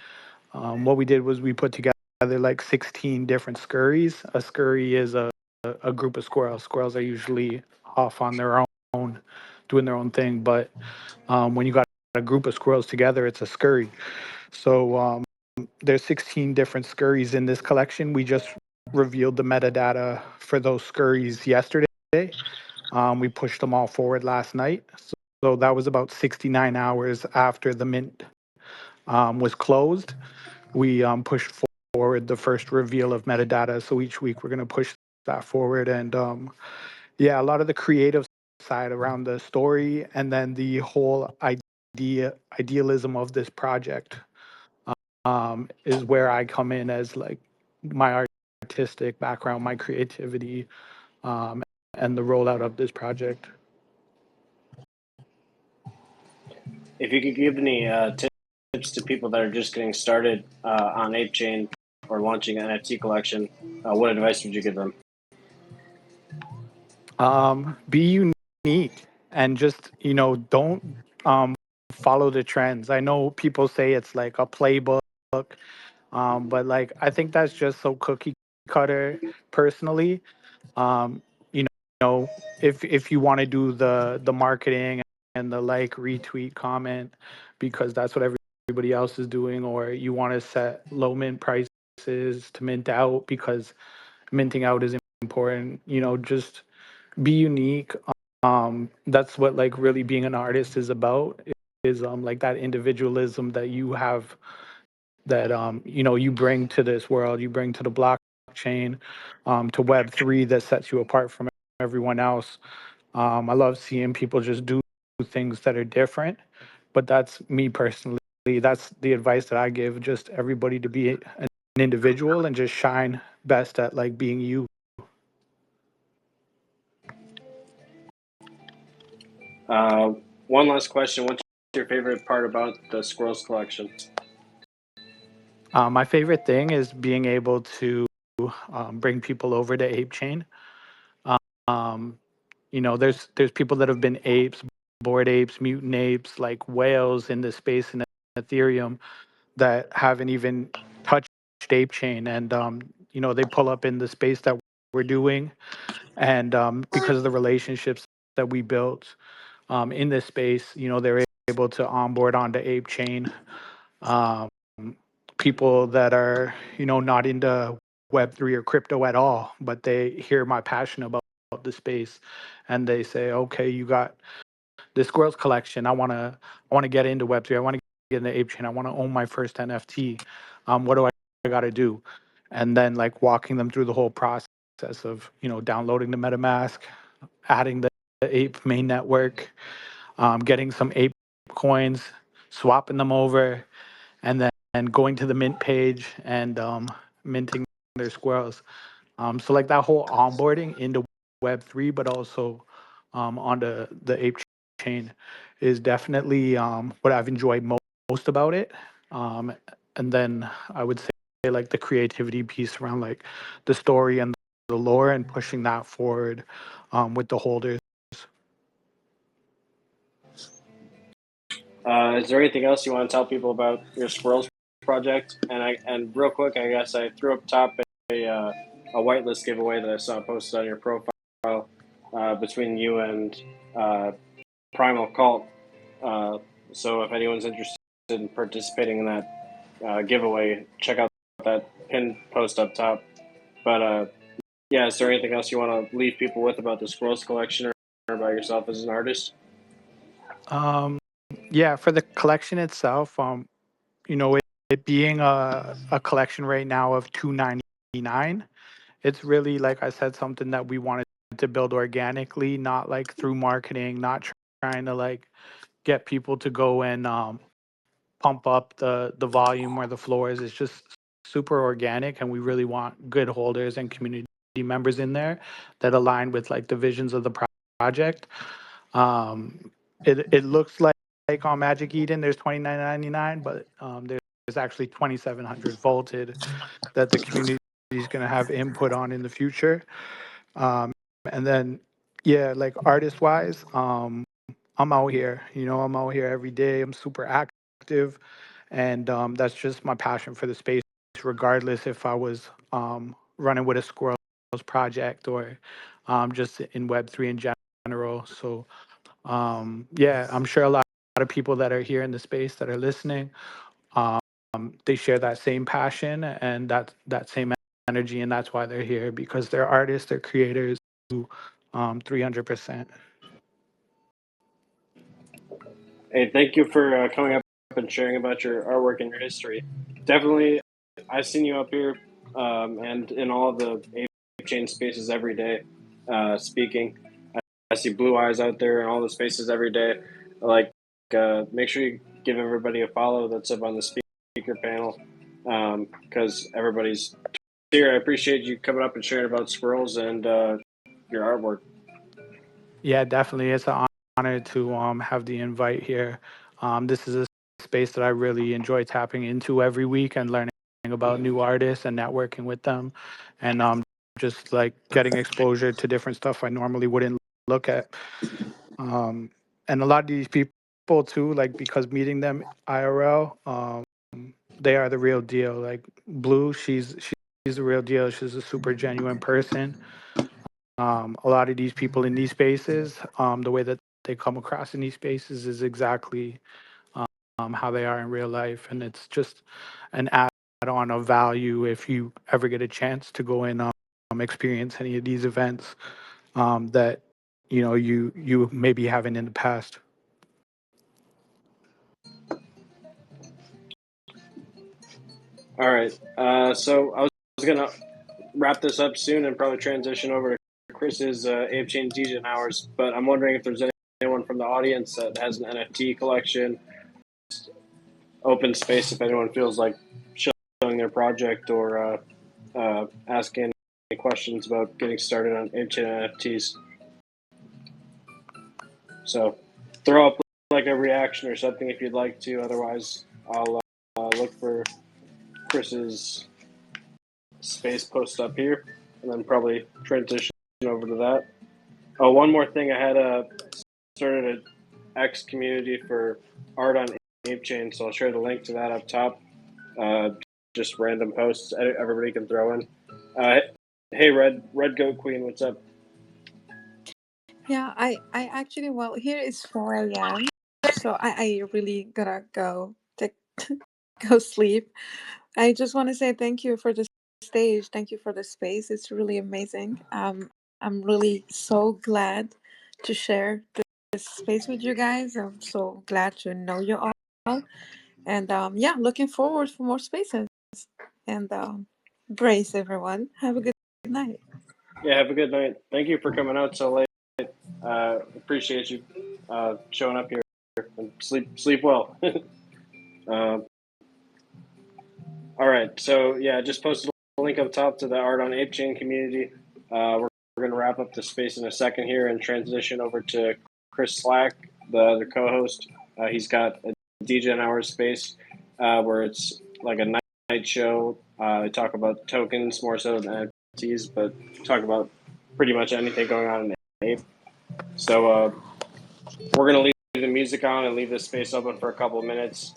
What we did was we put together like 16 different scurries. A scurry is a group of squirrels. Squirrels are usually off on their own, doing their own thing. But when you got a group of squirrels together, it's a scurry. So there's 16 different scurries in this collection. We just revealed the metadata for those scurries yesterday. We pushed them all forward last night. So that was about 69 hours after the mint was closed. We pushed forward the first reveal of metadata. So each week we're going to push that forward. And yeah, a lot of the creative side around the story and then the whole idealism of this project is where I come in as like my artistic background, my creativity, um, and the rollout of this project. If you could give any tips to people that are just getting started on ApeChain or launching an NFT collection, what advice would you give them? Be unique and just, don't follow the trends. I know people say it's like a playbook, but like I think that's just so cookie cutter personally. Um, you know, if you want to do the marketing and the like retweet comment because that's what everybody else is doing, or you want to set low mint prices to mint out because minting out is important. Just be unique. That's what like really being an artist is about. Is like that individualism that you have, that you bring to this world, you bring to the blockchain, to Web3, that sets you apart from everyone else. I love seeing people just do things that are different, but that's me personally. That's the advice that I give. Just everybody to be an individual and just shine best at like being you. One last question. What's your favorite part about the Squirrels collection? My favorite thing is being able to bring people over to ApeChain. Um, there's people that have been apes, bored apes, mutant apes, like whales in this space in Ethereum that haven't even touched ApeChain, and they pull up in the space that we're doing, and because of the relationships that we built in this space, they're able to onboard onto ApeChain. Um, People that are not into Web3 or crypto at all, but they hear my passion about the space, and they say, "Okay, you got this squirrels collection. I want to get into Web3. I want to get into ApeChain. I want to own my first NFT. What do I got to do?" And then like walking them through the whole process of downloading the MetaMask, adding the Ape main network, getting some Ape coins, swapping them over, and then going to the mint page and minting their squirrels. So like that whole onboarding into Web3, but also onto the Ape chain is definitely what I've enjoyed most about it. Um, and then I would say like the creativity piece around like the story and the lore and pushing that forward with the holders. Is there anything else you want to tell people about your Squirrels project? And real quick, I guess I threw up top a whitelist giveaway that I saw posted on your profile between you and uh, Primal Cult. So if anyone's interested in participating in that giveaway, check out that pinned post up top. But yeah, is there anything else you want to leave people with about the Squirrels collection or about yourself as an artist? Um, yeah, for the collection itself, it being a collection right now of 299, it's really, like I said, something that we wanted to build organically, not like through marketing, not trying to like get people to go and pump up the volume or the floors. It's just super organic, and we really want good holders and community members in there that align with like the visions of the project. Um, it looks like on Magic Eden there's 29.99, but actually 2700 volted that the community is going to have input on in the future. Um, and then, yeah, like artist wise, I'm out here. I'm out here every day. I'm super active, and that's just my passion for the space. Regardless if I was running with a squirrels project or just in Web3 in general. So yeah, I'm sure a lot of people that are here in the space that are listening, um, they share that same passion and that same energy, and that's why they're here because they're artists, they're creators, who 300%. Hey, thank you for coming up and sharing about your artwork and your history. Definitely, I've seen you up here and in all of the ApeChain spaces every day speaking. I see Blue Eyes out there in all the spaces every day. Like, make sure you give everybody a follow that's up on the speaker panel because everybody's here. I appreciate you coming up and sharing about squirrels and your artwork. Yeah, definitely. It's an honor to have the invite here. This is a space that I really enjoy tapping into every week and learning about new artists and networking with them, and just like getting exposure to different stuff I normally wouldn't look at. And a lot of these people too, like because meeting them IRL, they are the real deal. Like Blue, she's the real deal. She's a super genuine person. A lot of these people in these spaces, the way that they come across in these spaces is exactly how they are in real life, and it's just an add-on of value if you ever get a chance to go and experience any of these events that you maybe haven't in the past. All right. So I was gonna wrap this up soon and probably transition over to Chris's ApeChain DJ hours. But I'm wondering if there's anyone from the audience that has an NFT collection, open space. If anyone feels like showing their project or asking any questions about getting started on ApeChain NFTs. So throw up like a reaction or something if you'd like to. Otherwise, I'll look for Chris's space post up here, and then probably transition over to that. Oh, one more thing. I had started an X community for art on ApeChain, so I'll share the link to that up top. Just random posts everybody can throw in. Hey, Red Goat Queen, what's up? Yeah, I actually, well, here it's 4 a.m. So I really gotta go take go sleep. I just want to say thank you for the stage. Thank you for the space. It's really amazing. I'm really so glad to share this space with you guys. I'm so glad to know you all. And yeah, looking forward for more spaces. And brace everyone. Have a good night. Yeah, have a good night. Thank you for coming out so late. Appreciate you showing up here and sleep well. uh, all right, so yeah, just posted a link up top to the Art on ApeChain community. We're going to wrap up the space in a second here and transition over to Chris Slack, the other co-host. He's got a DJ Hours space where it's like a night show. They talk about tokens more so than NFTs, but talk about pretty much anything going on in Ape. So we're going to leave the music on and leave this space open for a couple of minutes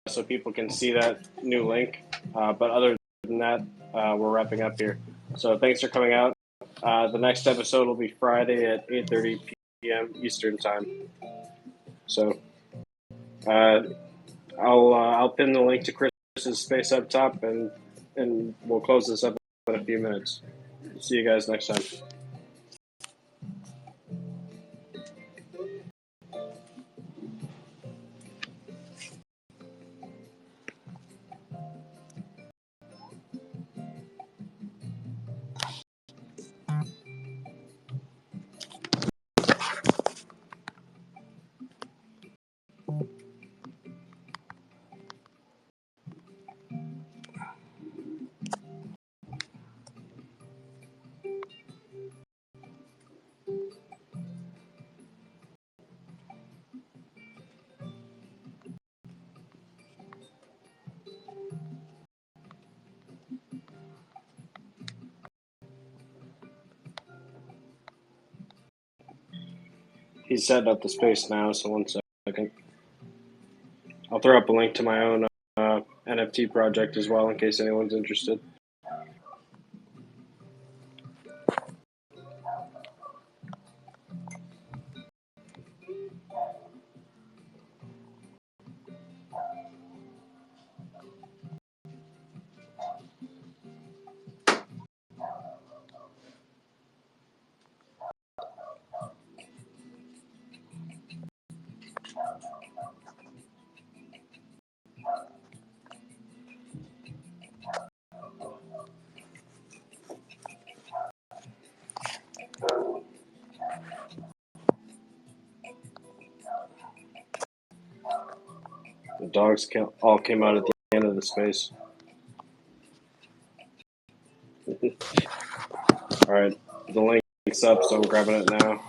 so people can see that new link. But other than that, we're wrapping up here. So thanks for coming out. The next episode will be Friday at 8:30 p.m. Eastern time. So I'll pin the link to Chris's space up top, and we'll close this up in a few minutes. See you guys next time. he's setting up the space now. So 1 second. I'll throw up a link to my own NFT project as well in case anyone's interested. The dogs all came out at the end of the space. All right, the link's up, so I'm grabbing it now.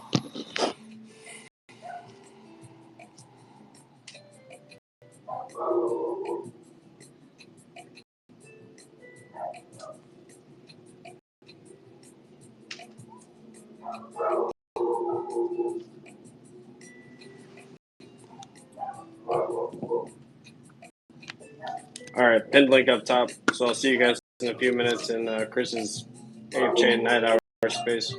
All right, pinned link up top. So I'll see you guys in a few minutes in Chris's ApeChain Art Hours space.